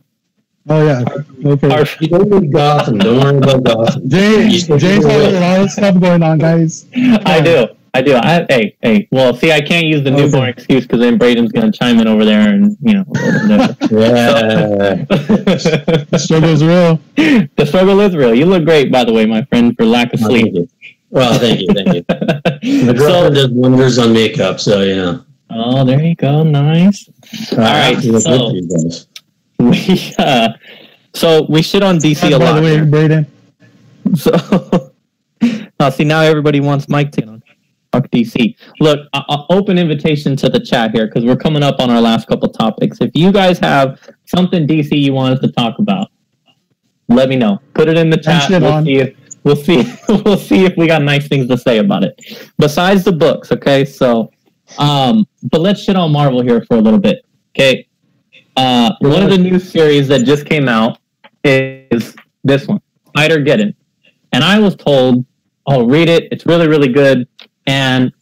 Oh, yeah. Okay. You don't need Gotham. Don't worry about Gotham. James has a lot of stuff going on, guys. I do. Hey. Well, see, I can't use the newborn excuse because then Braden's going to chime in over there and, Yeah. The struggle is real. The struggle is real. You look great, by the way, my friend, for lack of sleep. Well, thank you. The girlfriend does wonders on makeup, so yeah. Oh, there you go. Nice. All right. So we shit on DC a lot. By the way, Braden. So, see, now everybody wants Mike to talk DC. Look, I'll open invitation to the chat here because we're coming up on our last couple topics. If you guys have something DC you want us to talk about, let me know. Put it in the chat. We'll see if we got nice things to say about it. Besides the books, okay? So, but let's shit on Marvel here for a little bit, okay? One of the new series that just came out is this one, Spider-Geddon. And I was told, oh, read it. It's really, really good. And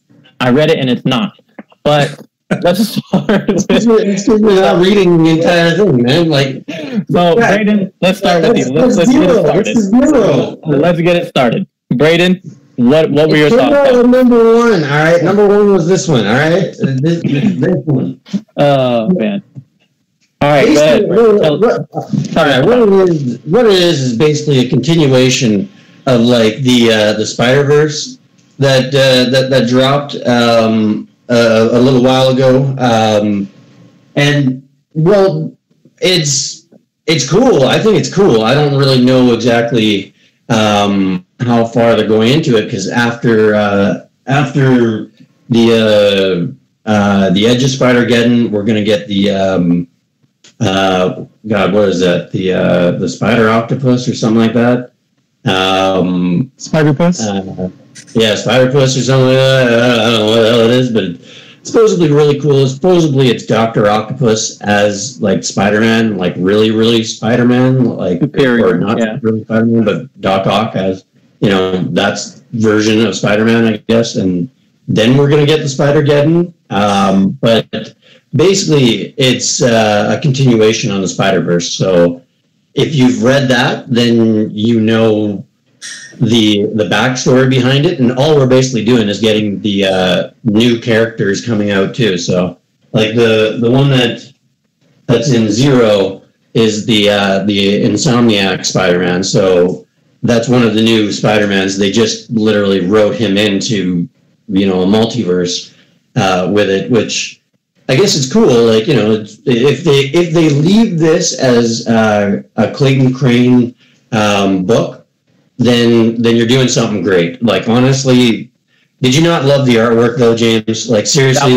I read it, and it's not. But let's start with... Excuse me, not reading the entire thing, man. Like, so, Braden, let's start with you. Let's get it started. Let's get it started. Braden, what were your thoughts? Number one, all right? Number one was this one, all right? This one. Oh, man. All right, what it is basically a continuation of like the Spider-Verse that dropped a little while ago, and well, it's cool. I think it's cool. I don't really know exactly how far they're going into it because after the Edge of Spider-Geddon, we're gonna get the God, what is that? The Spider Octopus or something like that. Spider-Puss? Yeah, Spider-Puss or something like that. I don't know what the hell it is, but it's supposedly really cool. Supposedly it's Dr. Octopus as like Spider-Man, like really, really Spider-Man, like Superior, or not really Spider-Man, but Doc Ock as, you know, that's version of Spider-Man, I guess. And then we're gonna get the Spider-Geddon. But basically, it's a continuation on the Spider-Verse. So if you've read that, then you know the backstory behind it, and all we're basically doing is getting the new characters coming out too. So, like the one that's in Zero is the Insomniac Spider-Man. So that's one of the new Spider-Mans. They just literally wrote him into, you know, a multiverse with it, which I guess it's cool. Like, you know, if they leave this as a Clayton Crane book, then you're doing something great. Like, honestly, did you not love the artwork though, James? Like, seriously,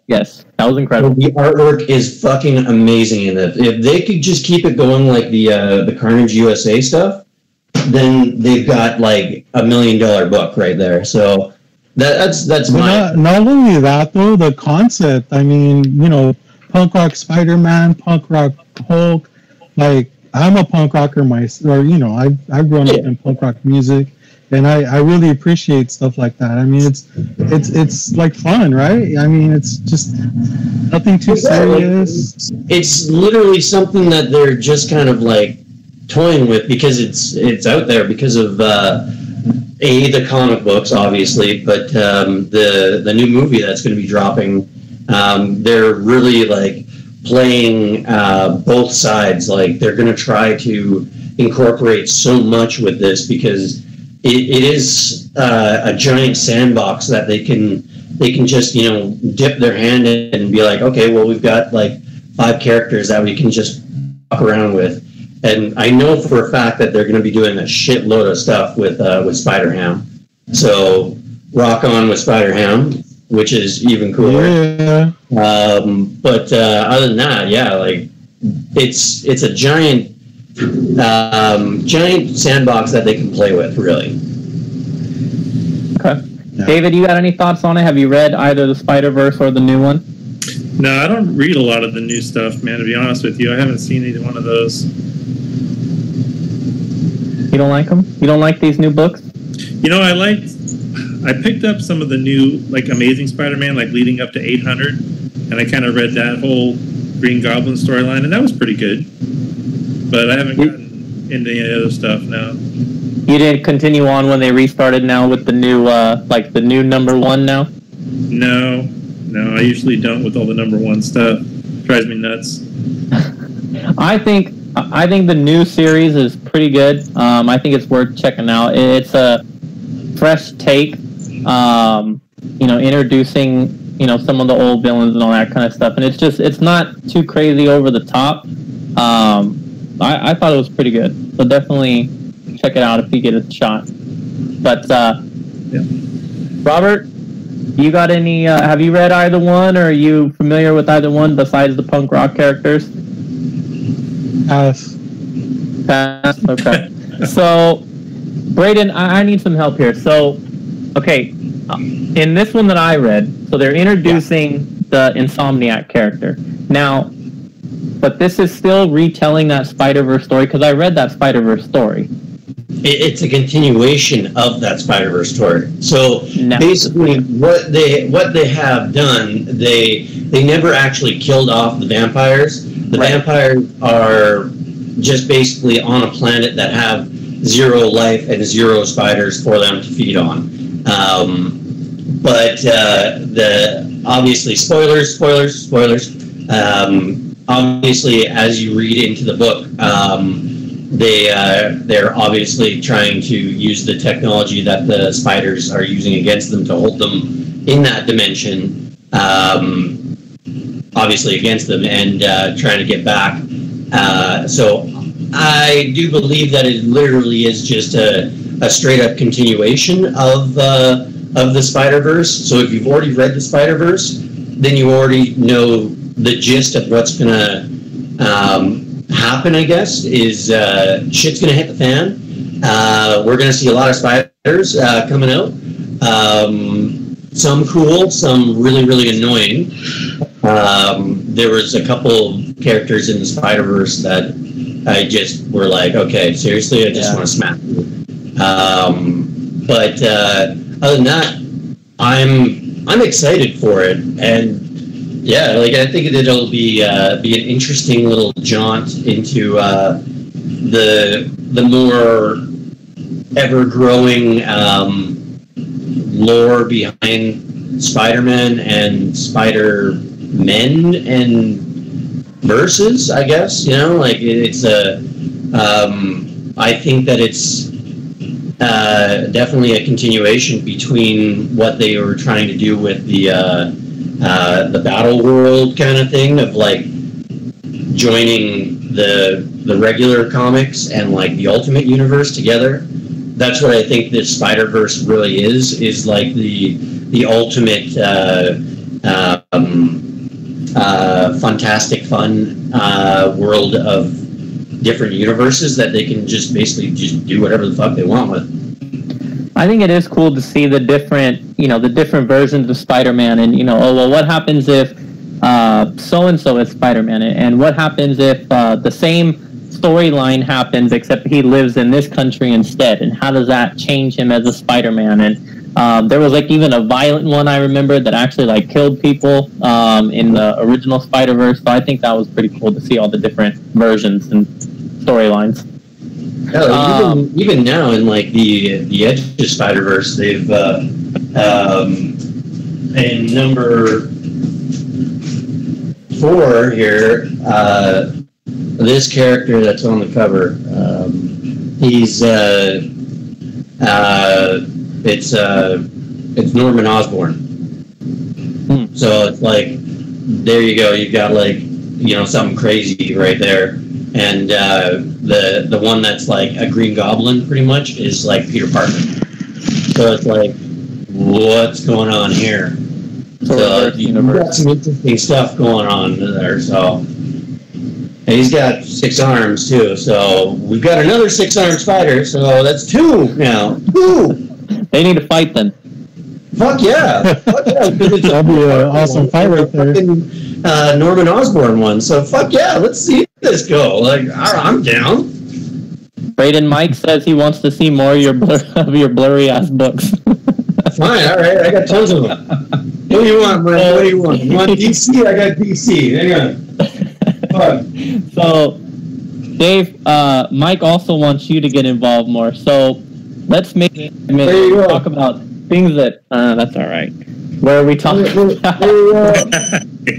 yes, that was incredible. The artwork is fucking amazing in it. If they could just keep it going like the Carnage USA stuff, then they've got like $1 million book right there. So that's not only that though, the concept. I mean, you know, punk rock Spider-Man, punk rock Hulk. Like, I'm a punk rocker myself, or you know, I've grown up in punk rock music, and I really appreciate stuff like that. I mean, it's like fun, right? I mean, it's just nothing too serious. It's literally something that they're just kind of like toying with because it's out there because of the comic books, obviously, but the new movie that's going to be dropping, they're really like playing both sides. Like, they're going to try to incorporate so much with this because it is a giant sandbox that they can just, you know, dip their hand in and be like, okay, well, we've got like 5 characters that we can just walk around with. And I know for a fact that they're going to be doing a shitload of stuff with Spider-Ham. So rock on with Spider-Ham, which is even cooler. Yeah. But other than that, yeah, like it's a giant sandbox that they can play with, really. Okay. Yeah. David, you got any thoughts on it? Have you read either the Spider-Verse or the new one? No, I don't read a lot of the new stuff, man, to be honest with you. I haven't seen either one of those. You don't like them? You don't like these new books? You know, I picked up some of the new, like, Amazing Spider-Man, like, leading up to 800, and I kind of read that whole Green Goblin storyline, and that was pretty good. But I haven't gotten into any other stuff, no. You didn't continue on when they restarted now with the new, like, the new number 1 now? No, I usually don't with all the number 1 stuff. It drives me nuts. I think the new series is pretty good. I think it's worth checking out. It's a fresh take, you know, introducing, you know, some of the old villains and all that kind of stuff. And it's not too crazy over the top. I thought it was pretty good. So definitely check check it out if you get a shot. But Yeah. Robert, you got any? Have you read either one, or are you familiar with either one besides the punk rock characters? Pass. Pass. Okay. So, Braden, I need some help here. So, okay, in this one that I read, so they're introducing the Insomniac character now, but this is still retelling that Spider-Verse story because I read that Spider-Verse story. It's a continuation of that Spider-Verse story. So No. basically, what they have done, they never actually killed off the vampires. The Right. vampires are just basically on a planet that have zero life and zero spiders for them to feed on. But the obviously spoilers. Obviously, as you read into the book, they're obviously trying to use the technology that the spiders are using against them to hold them in that dimension. Obviously against them and trying to get back. So I do believe that it literally is just a straight up continuation of the Spider-Verse. So if you've already read the Spider-Verse, then you already know the gist of what's gonna happen, I guess, is shit's gonna hit the fan. We're gonna see a lot of spiders coming out. Some cool, some really, really annoying. There was a couple characters in the Spider-Verse that I just were like, okay, seriously, I just want to smack you. But other than that, I'm excited for it, and yeah, like I think it'll be an interesting little jaunt into the more ever-growing lore behind Spider-Man and Spider-Men and verses, I guess. You know, like it's I think that it's definitely a continuation between what they were trying to do with the battle world kind of thing of like joining the regular comics and like the Ultimate Universe together. That's what I think this Spider-Verse really is like the ultimate fantastic fun world of different universes that they can just basically just do whatever the fuck they want with. I think it is cool to see the different versions of Spider-Man, and what happens if so-and-so is Spider-Man, and what happens if the same storyline happens except he lives in this country instead, and how does that change him as a Spider-Man? And there was like even a violent one I remember that actually like killed people in the original Spider-Verse, so I think that was pretty cool to see all the different versions and storylines. Yeah, like even now in like the Edge of Spider-Verse, they've in number 4 here, this character that's on the cover, he's it's Norman Osborn. So it's like, there you go, you've got like something crazy right there. And the one that's like a Green Goblin pretty much is like Peter Parker. So it's like, what's going on here? So you've got some interesting stuff going on there. So, and he's got 6 arms too. So we've got another 6-armed spider. So that's 2 now. 2. They need to fight then. Fuck yeah! Fuck yeah! That'd be an awesome fight right there. Norman Osborn one. So fuck yeah! Let's see this go. Like I'm down. Braden Mike says he wants to see more of your blurry ass books. Fine, all right. I got tons of them. What do you want, man? What do you want? You want DC? I got DC. Hang on. So, Dave, Mike also wants you to get involved more. So, let's make a minute talk about things that that's all right. Where are we talking?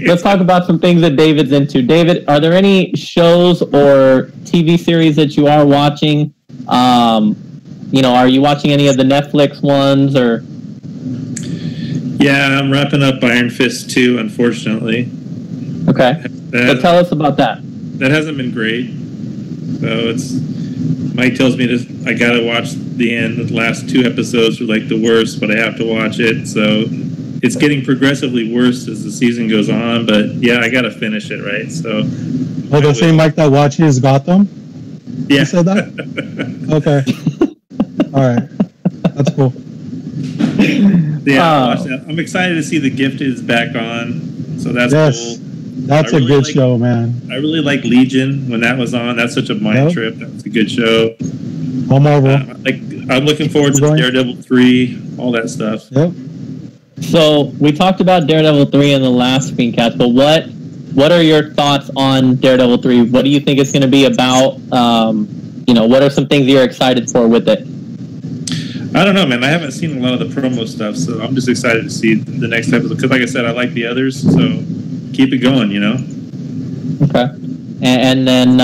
Let's talk about some things that David's into. David, are there any shows or TV series that you are watching? Are you watching any of the Netflix ones or? Yeah, I'm wrapping up Iron Fist 2, unfortunately. Okay. So tell us about that. That hasn't been great. So it's Mike tells me I gotta watch the end. The last 2 episodes were like the worst, but I have to watch it. So it's getting progressively worse as the season goes on. But yeah, I gotta finish it, right? So. Oh, the same Mike that watches Gotham? Yeah. You said that? Okay. All right. That's cool. Yeah, I'm excited to see The Gifted is back on. So that's cool. That's a good show, man. I really like Legion when that was on. That's such a mind trip. That's a good show. All Marvel. I'm looking forward to Daredevil 3, all that stuff. Yep. So we talked about Daredevil 3 in the last screencast, but what are your thoughts on Daredevil 3? What do you think it's going to be about? What are some things you're excited for with it? I don't know, man. I haven't seen a lot of the promo stuff, so I'm just excited to see the next episode. Because, like I said, I like the others, so keep it going, Okay. And then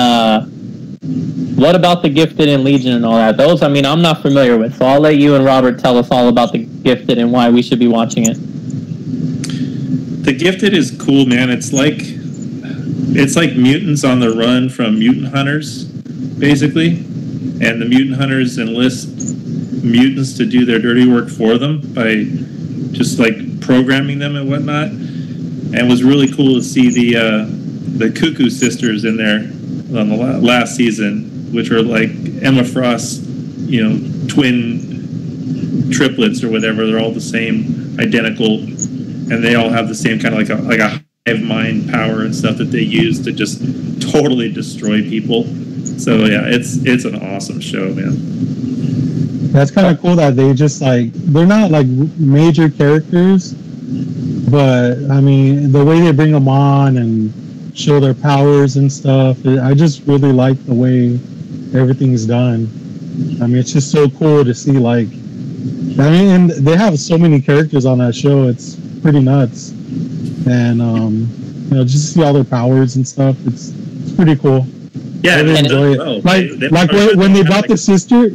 what about The Gifted and Legion and all that? Those, I'm not familiar with, so I'll let you and Robert tell us all about The Gifted and why we should be watching it. The Gifted is cool, man. It's like mutants on the run from mutant hunters, basically. And the mutant hunters enlist mutants to do their dirty work for them by just like programming them and whatnot. And it was really cool to see the Cuckoo sisters in there on the last season, which are like Emma Frost's, twin triplets or whatever. They're all the same, identical, and they all have the same kind of like a hive mind power and stuff that they use to just totally destroy people. So yeah, it's an awesome show, man. That's kind of cool that they just they're not like major characters, but the way they bring them on and show their powers and stuff, I just really like the way everything's done. It's just so cool to see and they have so many characters on that show. It's pretty nuts, and just see all their powers and stuff. It's pretty cool. Yeah, I really enjoy it. Well, when they brought the sister,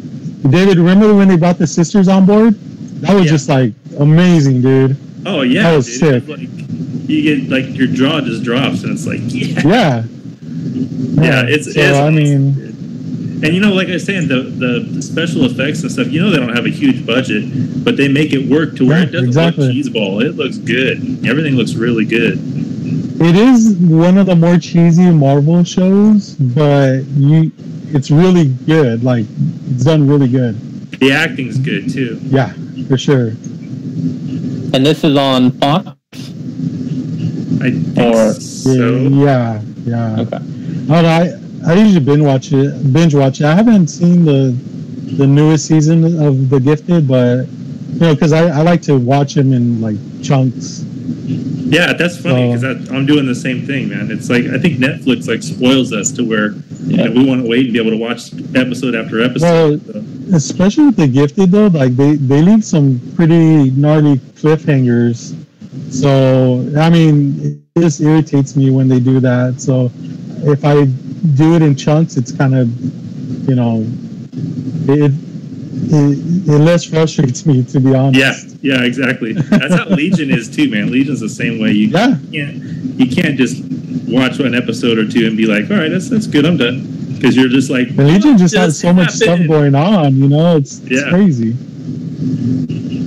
David, remember when they brought the sisters on board? That was just amazing, dude. Oh yeah, that was sick. You get your jaw just drops, and it's like yeah. It's and like I was saying, the special effects and stuff. They don't have a huge budget, but they make it work to where it doesn't look cheeseball. It looks good. Everything looks really good. It is one of the more cheesy Marvel shows, but it's really good. It's done really good. The acting's good too. Yeah, for sure. And this is on Fox? I think so. Yeah. Okay. I usually binge watch it. I haven't seen the newest season of The Gifted, but because I like to watch them in chunks. Yeah, that's funny because I'm doing the same thing, man. It's I think Netflix spoils us to where we want to wait and be able to watch episode after episode. Well, especially with The Gifted though, they leave some pretty gnarly cliffhangers. So it just irritates me when they do that. So if I do it in chunks, it's kind of it less frustrates me, to be honest. Yeah, exactly. That's how Legion is too, man. Legion's the same way. You can't just watch an episode or two and be like, all right, that's good, I'm done. Because you're just like, the Legion just has so much stuff going on, it's crazy.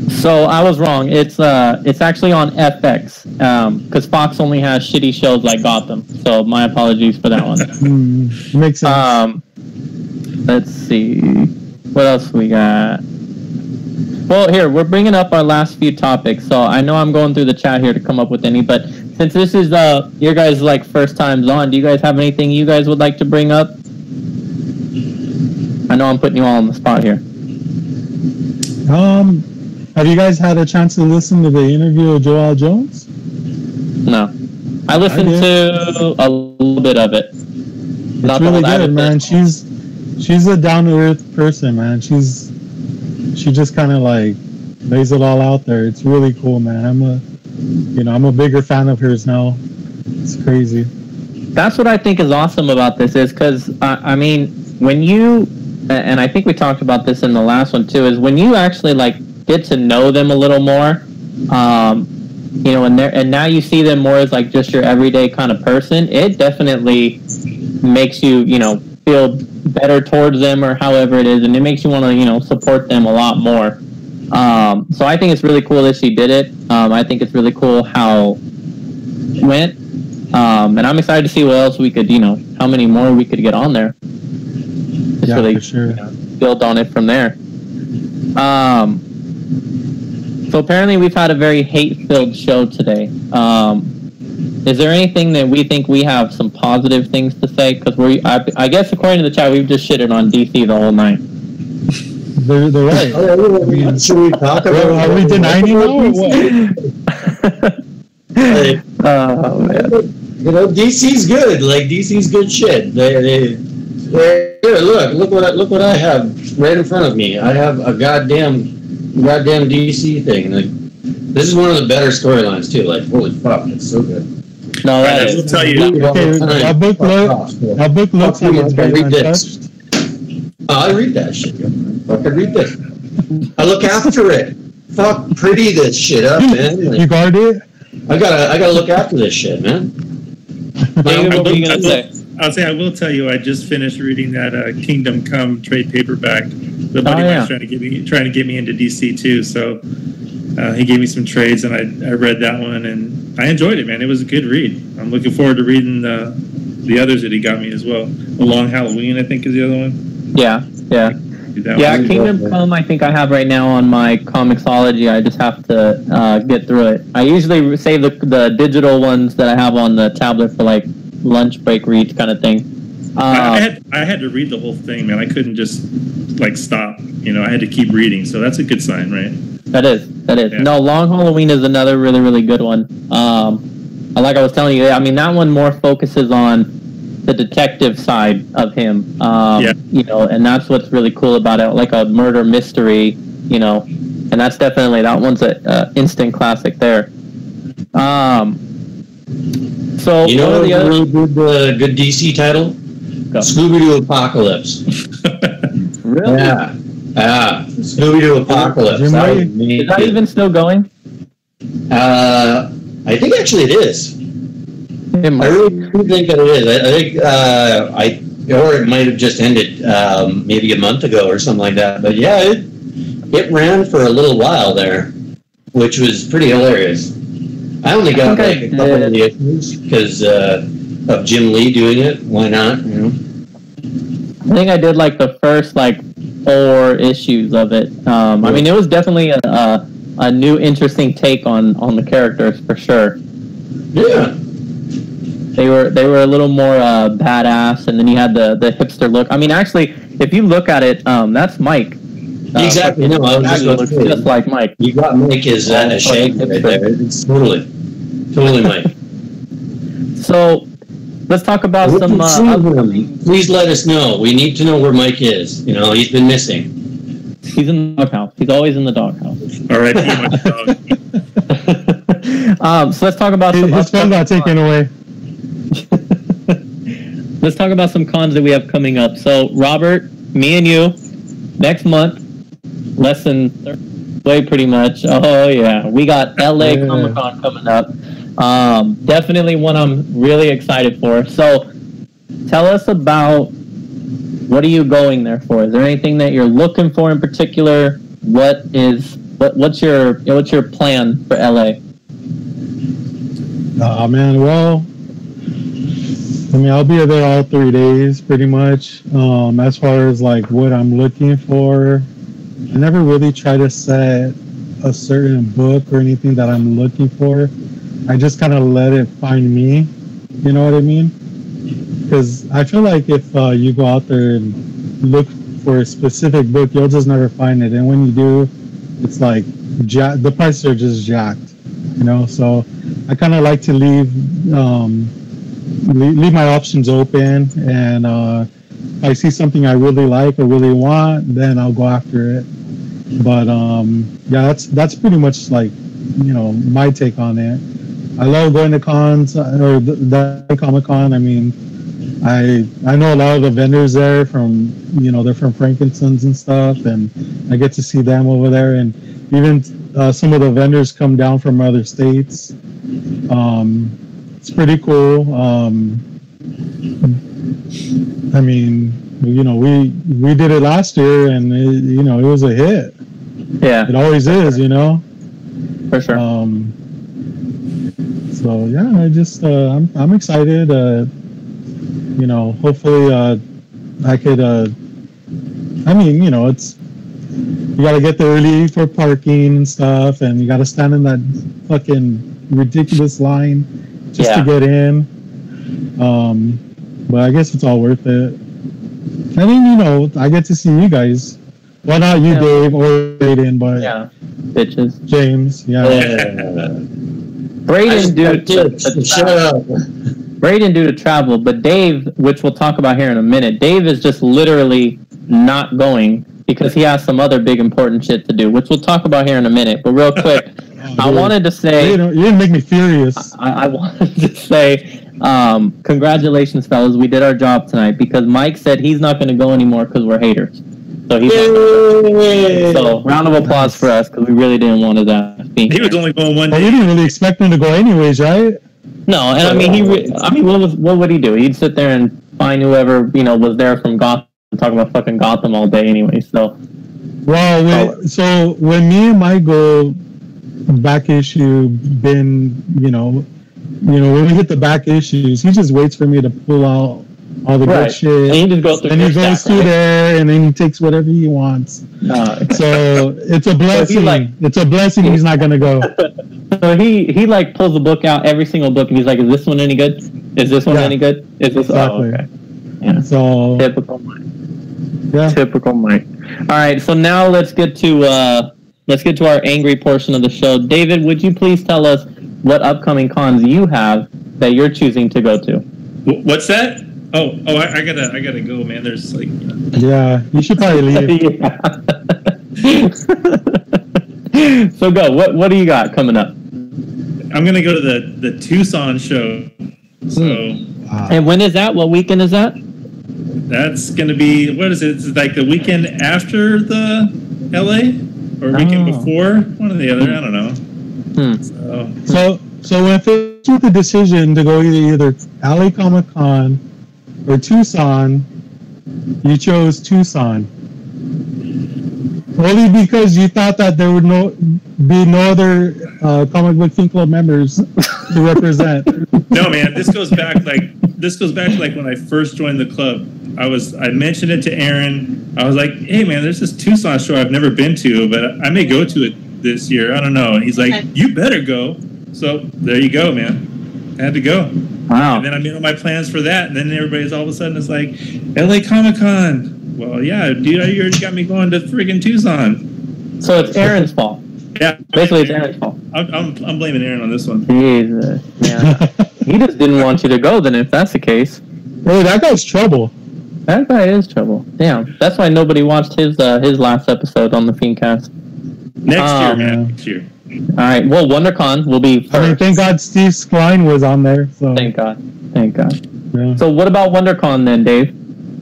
So I was wrong. It's actually on FX because Fox only has shitty shows like Gotham. So my apologies for that one. Makes sense. Let's see. What else we got? Well, here, we're bringing up our last few topics. So I know I'm going through the chat here to come up with any, but since this is your guys' first times on, do you guys have anything you guys would like to bring up? I know I'm putting you all on the spot here. Have you guys had a chance to listen to the interview of Joelle Jones? No. I listened to a little bit of it. It's really good, man. She's a down-to-earth person, man. She just kind of lays it all out there. It's really cool, man. I'm a bigger fan of hers now. It's crazy. That's what I think is awesome about this is because, when you, and I think we talked about this in the last one too, is when you actually get to know them a little more, and now you see them more as just your everyday kind of person, it definitely makes you, feel better towards them or however it is, and it makes you want to support them a lot more. So I think it's really cool that she did it. I think it's really cool how it went, and I'm excited to see what else we could how many more we could get on there. Just really for sure. Build on it from there. So apparently we've had a very hate-filled show today. Is there anything that we think we have some positive things to say? Because I guess according to the chat, we've just shitted on DC the whole night. They're right. I mean, should we talk about? Are we denying now or what? Oh man. DC's good. Like DC's good shit. They here, look what I have right in front of me. I have a goddamn DC thing. Like, this is one of the better storylines too. Like, holy fuck, it's so good. No, I will tell you. That book looks like it's very untouched. I read that shit. Fuck, I read this. I look after it. Fuck, pretty this shit up, man. Like, you guard it. I gotta look after this shit, man. David, what were you gonna say? I will tell you. I just finished reading that Kingdom Come trade paperback. The buddy of mine's trying to get me into DC too. So he gave me some trades, and I read that one, and I enjoyed it, man. It was a good read. I'm looking forward to reading the others that he got me as well. The Long Halloween, I think, is the other one. Yeah. Kingdom Come, I think I have right now on my Comixology. I just have to get through it. I usually save the digital ones that I have on the tablet for like lunch break reads kind of thing. I had to read the whole thing, man. I couldn't just like stop. I had to keep reading. So that's a good sign, right? That is. Yeah. No, Long Halloween is another really, really good one. Like I was telling you, I mean, that one more focuses on the detective side of him. And that's what's really cool about it, like a murder mystery, and that's definitely, that one's a instant classic there. So you know what the other good DC title? Scooby-Doo Apocalypse. Really? Yeah. Scooby-Doo Apocalypse. Is that even still going? I think actually it is. I really think that it is. I think or it might have just ended maybe a month ago or something like that. But yeah, it ran for a little while there, which was pretty hilarious. I only got like a couple of the issues because of Jim Lee doing it. Why not? I think I did like the first 4 issues of it. I mean, it was definitely a new, interesting take on the characters for sure. Yeah. They were a little more badass, and then you had the hipster look. I mean, actually, if you look at it, that's Mike. Exactly. No, I was just like Mike. You got Mike as a shag right there. It's totally Mike. So let's talk about some. Please let us know. We need to know where Mike is. He's been missing. He's in the doghouse. He's always in the doghouse. All right, my dog. So let's talk about some. His phone got taken away. Let's talk about some cons that we have coming up. So, Robert, me and you, next month, less than 30 way pretty much. Oh, yeah. We got LA Comic-Con coming up. Definitely one I'm really excited for. So, tell us about what are you going there for? Is there anything that you're looking for in particular? What's your plan for LA? Oh, man. Well, I mean, I'll be there all 3 days, pretty much. As far as what I'm looking for, I never really try to set a certain book or anything that I'm looking for. I just kind of let it find me. You know what I mean? Because I feel like if you go out there and look for a specific book, you'll just never find it. And when you do, it's the prices are just jacked. So I kind of like to leave my options open, and if I see something I really like or really want, then I'll go after it. But yeah, that's pretty much my take on it. I love going to cons or the Comic-Con. I mean, I know a lot of the vendors there from they're from Frankincense and stuff, and I get to see them over there, and even some of the vendors come down from other states. It's pretty cool. I mean, you know, we did it last year, and it was a hit. Yeah, it always is, you know. For sure. So yeah, I'm excited. You know, hopefully I could. I mean, you know, you got to get there early for parking and stuff, and you got to stand in that fucking ridiculous line just to get in. But I guess it's all worth it. I mean, you know, I get to see you guys. Well, not you, Dave, or Braden, but bitches. James, Braden due to travel, but Dave, which we'll talk about here in a minute, Dave is just literally not going because he has some other big important shit to do, which we'll talk about here in a minute. But real quick, I wanted to say... You didn't make me furious. I wanted to say, congratulations, fellas. We did our job tonight because Mike said he's not going to go anymore because we're haters. So he's so round of applause for us because we really didn't want his ass. He was only going one day. Well, you didn't really expect him to go anyways, right? No, and I mean, what would he do? He'd sit there and find whoever, you know, was there from Gotham and talk about fucking Gotham all day anyway, so. Well, so when me and Mike go back issue bin, you know, when we hit the back issues, he just waits for me to pull out all the good shit. And he just goes through there, and then he takes whatever he wants. So it's a blessing. It's a blessing he's not gonna go. So he like pulls the book out, every single book, and he's like, "Is this one any good? Is this one any good? Is this?" Exactly. Oh, okay. Yeah. So typical Mike. Yeah. Typical Mike. All right. So now let's get to our angry portion of the show. David, would you please tell us what upcoming cons you have that you're choosing to go to? What's that? Oh! I gotta go, man. There's like. Yeah, you should probably leave. So go. What do you got coming up? I'm gonna go to the Tucson show. So. Wow. And when is that? What weekend is that? That's gonna be, what is it? It's like the weekend after the LA or weekend before, one or the other. I don't know. So when faced with the decision to go either LA Comic Con or Tucson, you chose Tucson. Only because you thought that there would be no other comic book Fiend Club members to represent. No, man, this goes back to like when I first joined the club. I mentioned it to Aaron. I was like, "Hey, man, there's this Tucson show I've never been to, but I may go to it this year. I don't know." And he's like, "You better go." So there you go, man. I had to go. Wow. And then I made all my plans for that, and then everybody's all of a sudden it's like, LA Comic Con. Well, yeah, dude, you already got me going to friggin' Tucson. So it's Aaron's fault. Yeah. Basically, it's Aaron's fault. I'm blaming Aaron on this one. Jesus. Yeah. He just didn't want you to go then, if that's the case. Hey, that guy's trouble. That guy is trouble. Damn. That's why nobody watched his last episode on the Fiendcast. Next year, man. Next year. All right. Well, WonderCon will be first. I mean, thank God Steve Skline was on there. So. Thank God. Yeah. So what about WonderCon then, Dave?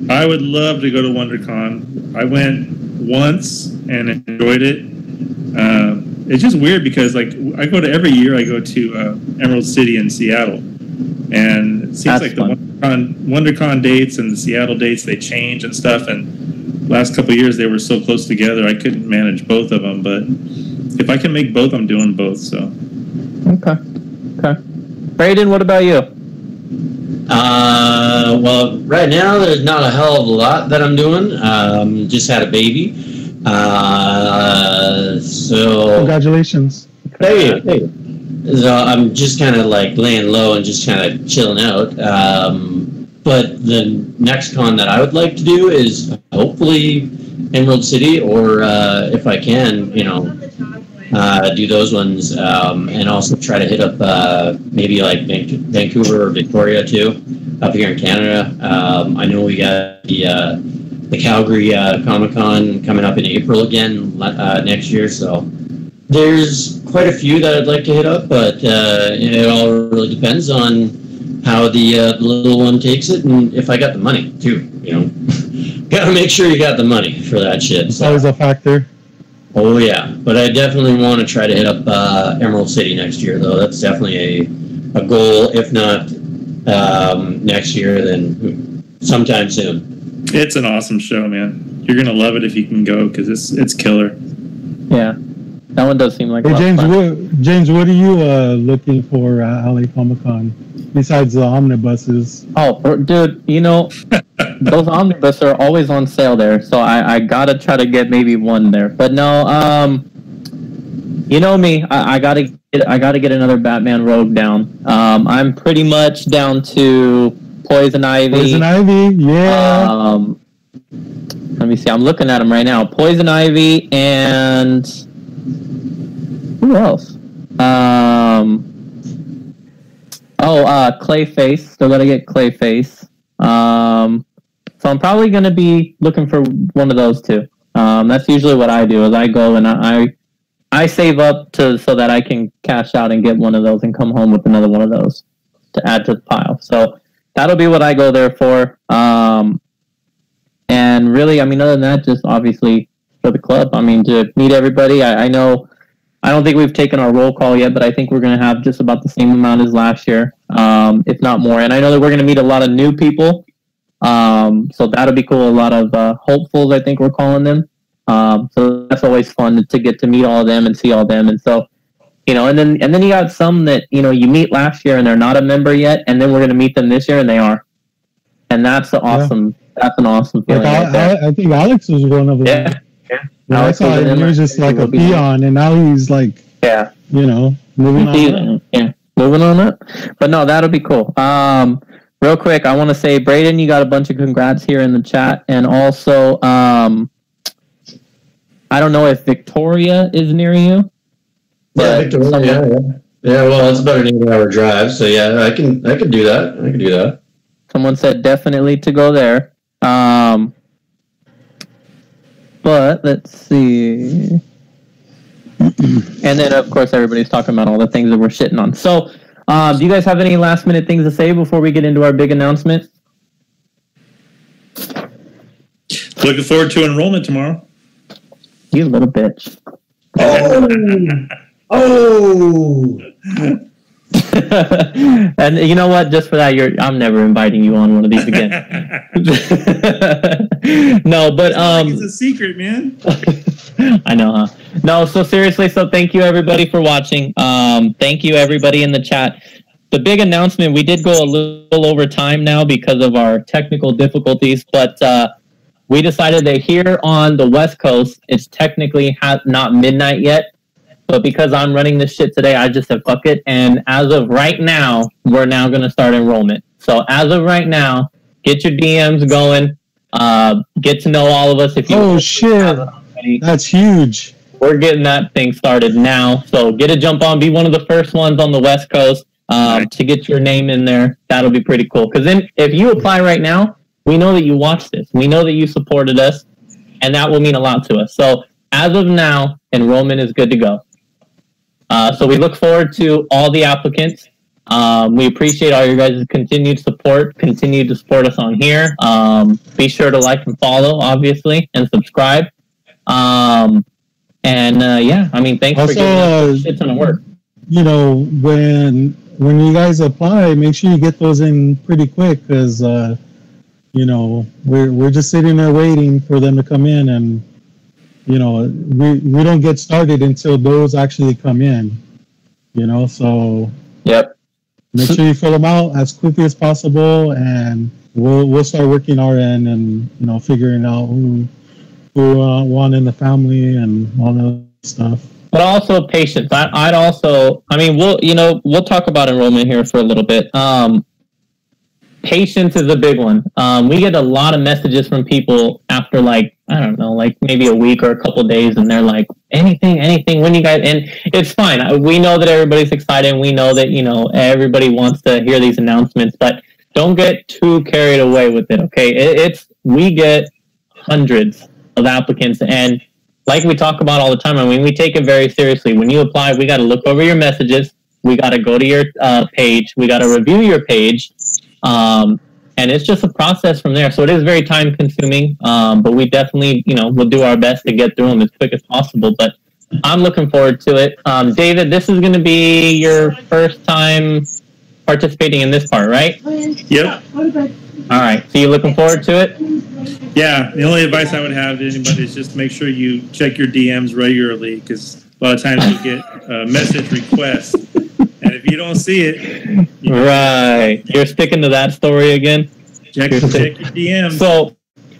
I would love to go to WonderCon. I went once and enjoyed it. It's just weird because like I go to every year. I go to Emerald City in Seattle, and it seems like the WonderCon dates and the Seattle dates they change and stuff. And last couple of years they were so close together, I couldn't manage both of them. But if I can make both, I'm doing both. So. Okay. Braden, what about you? Well, right now there's not a hell of a lot that I'm doing. Just had a baby. So congratulations. Hey. So I'm just kind of like laying low and just kind of chilling out. But the next con that I would like to do is hopefully Emerald City, or if I can, do those ones, and also try to hit up maybe like Vancouver or Victoria too, up here in Canada. I know we got the Calgary Comic Con coming up in April again next year, so there's quite a few that I'd like to hit up, but it all really depends on how the little one takes it, and if I got the money too. Gotta make sure you got the money for that shit. It's always a factor. Oh yeah, but I definitely want to try to hit up Emerald City next year, though. That's definitely a goal. If not next year, then sometime soon. It's an awesome show, man. You're gonna love it if you can go because it's killer. Yeah, that one does seem like. Hey, James, what are you looking for at LA Comic Con besides the omnibuses? Oh, dude, those omnibuses are always on sale there, so I gotta try to get maybe one there. But no, you know me, I gotta get another Batman Rogue down. I'm pretty much down to Poison Ivy. Poison Ivy, yeah. Let me see. I'm looking at them right now. Poison Ivy and who else? Clayface. Still gotta get Clayface. So I'm probably gonna be looking for one of those two. That's usually what I do. Is I go and I save up so that I can cash out and get one of those and come home with another one of those to add to the pile. So that'll be what I go there for. And really, I mean, other than that, just obviously for the club. I mean, to meet everybody. I know. I don't think we've taken our roll call yet, but I think we're going to have just about the same amount as last year, if not more. And I know that we're going to meet a lot of new people. So that'll be cool. A lot of hopefuls, I think we're calling them. So that's always fun to get to meet all of them and see all of them. And so, and then you got some that, you meet last year and they're not a member yet. And then we're going to meet them this year and they are. And that's awesome. Yeah. That's an awesome feeling. I think Alex was one of them. Yeah. I saw him, he was just like a peon, and now he's like, moving on. Yeah, moving on up. But no, that'll be cool. Real quick, I want to say, Braden, you got a bunch of congrats here in the chat, and also, I don't know if Victoria is near you. Yeah, Victoria. Yeah. Well, it's about an 8-hour drive, so yeah, I can do that. Someone said definitely to go there. But let's see. And then, of course, everybody's talking about all the things that we're shitting on. So, do you guys have any last-minute things to say before we get into our big announcement? Looking forward to enrollment tomorrow. You little bitch. Oh! And you know what? Just for that, I'm never inviting you on one of these again. No, but it's a secret, man. I know, huh? No, so seriously, thank you everybody for watching. Thank you everybody in the chat. The big announcement, we did go a little over time now because of our technical difficulties, but we decided that here on the West Coast, it's technically not midnight yet. But because I'm running this shit today, I just said fuck it. And as of right now, we're now going to start enrollment. So as of right now, get your DMs going. Get to know all of us. If you that's huge. We're getting that thing started now. So get a jump on. Be one of the first ones on the West Coast to get your name in there. That'll be pretty cool. Because then if you apply right now, we know that you watched this. We know that you supported us. And that will mean a lot to us. So as of now, enrollment is good to go. So we look forward to all the applicants. We appreciate all your guys' continued support. Continue to support us on here. Be sure to like and follow, obviously, and subscribe. Thanks also, for giving us a shit ton of work. When you guys apply, make sure you get those in pretty quick because, we're just sitting there waiting for them to come in and we don't get started until those actually come in, so yep. Make sure you fill them out as quickly as possible, and we'll start working our end and figuring out who want in the family and all that stuff. But also patience. We'll talk about enrollment here for a little bit. Patience is a big one. We get a lot of messages from people after maybe a week or a couple days, and they're like, anything, when you guys, and it's fine. We know that everybody's excited, and we know that, everybody wants to hear these announcements, but don't get too carried away with it, okay? We get hundreds of applicants, and like we talk about all the time, we take it very seriously. When you apply, we got to look over your messages. We got to go to your page. We got to review your page. And it's just a process from there. So it is very time consuming, but we definitely, we'll do our best to get through them as quick as possible. But I'm looking forward to it. David, this is going to be your first time participating in this part, right? Yep. All right. So you looking forward to it? Yeah. The only advice I would have to anybody is just make sure you check your DMs regularly, because a lot of times you get message requests, and if you don't see it, Right. You're sticking to that story again? check your DMs.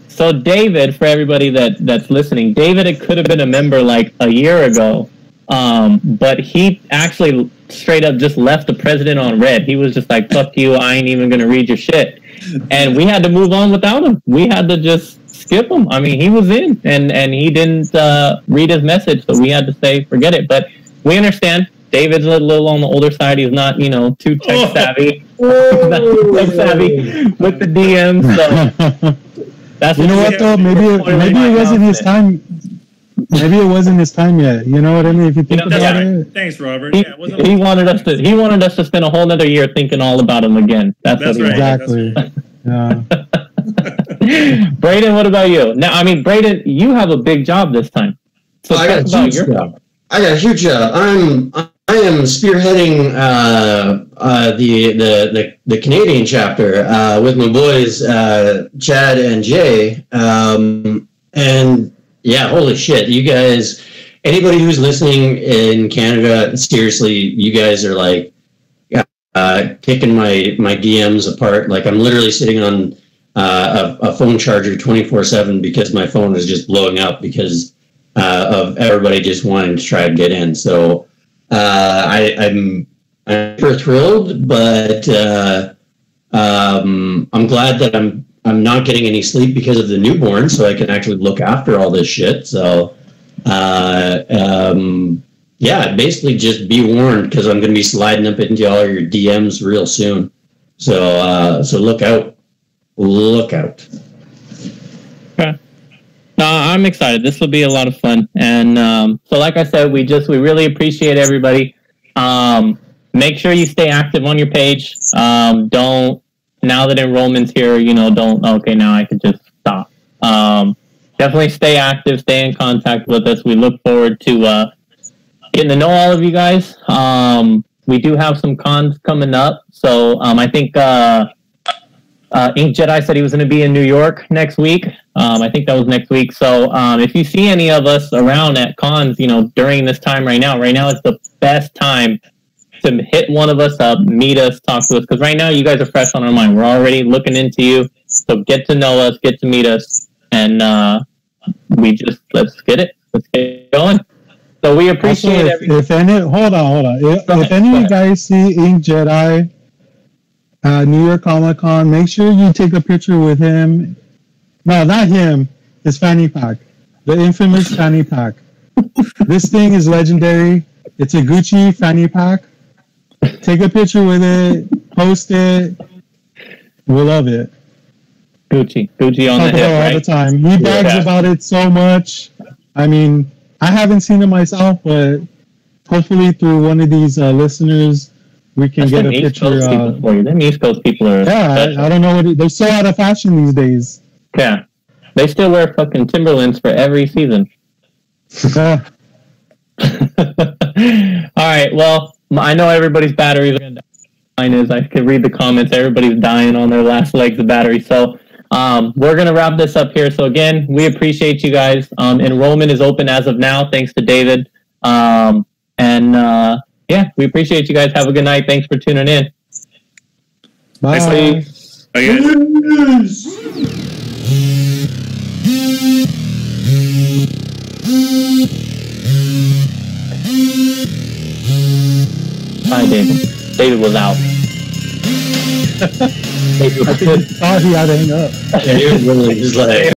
So David, for everybody that's listening, David, it could have been a member like a year ago, but he actually straight up just left the president on red. He was just like, fuck you, I ain't even going to read your shit. And we had to move on without him. We had to just skip him. I mean, he was in, and he didn't read his message, so we had to say, forget it. But we understand. David's a little on the older side. He's not, too tech savvy. Not too tech savvy with the DMs. So that's what though? Maybe it wasn't his time. Maybe it wasn't his time yet. You know what I mean? If you think about it. Thanks, Robert. He wanted us to spend a whole nother year thinking all about him again. That's what right. Exactly. Yeah. Braden, what about you? Now, I mean, Braden, you have a big job this time. So I got a huge job. I am spearheading the Canadian chapter with my boys Chad and Jay, and yeah, holy shit, you guys! Anybody who's listening in Canada, seriously, you guys are like kicking my DMs apart. Like I'm literally sitting on a phone charger 24/7 because my phone is just blowing up because of everybody just wanting to try to get in. So I'm super thrilled, but I'm glad that I'm not getting any sleep because of the newborn, so I can actually look after all this shit. So yeah, basically just be warned, because I'm going to be sliding up into all your DMs real soon. So look out. Okay. I'm excited. This will be a lot of fun. And so like I said, we really appreciate everybody. Make sure you stay active on your page. Don't, now that enrollment's here, don't, okay, now I can just stop. Definitely stay active, stay in contact with us. We look forward to getting to know all of you guys. We do have some cons coming up. So I think Ink Jedi said he was going to be in New York next week. I think that was next week. So if you see any of us around at cons, during this time right now is the best time to hit one of us up, meet us, talk to us. Because right now you guys are fresh on our mind. We're already looking into you. So get to know us, get to meet us. And let's get it. Let's get going. So we appreciate everything. Hold on. If any of you guys see Ink Jedi New York Comic Con, make sure you take a picture with him. No, not him. His fanny pack. The infamous fanny pack. This thing is legendary. It's a Gucci fanny pack. Take a picture with it. Post it. We'll love it. Gucci on the hip, right? All the time. He brags about it so much. I mean, I haven't seen it myself, but hopefully through one of these listeners, we can get a picture. Them East Coast people are. Yeah, I don't know they're so out of fashion these days. Yeah, they still wear fucking Timberlands for every season. Yeah. All right. Well, I know everybody's batteries are going to die. Mine is. I can read the comments. Everybody's dying on their last legs of battery. So we're going to wrap this up here. So again, we appreciate you guys. Enrollment is open as of now, thanks to David. Yeah, we appreciate you guys. Have a good night. Thanks for tuning in. Bye. Bye, guys. Hi, David. David was out. I thought he had to hang up. Yeah, he was literally just like...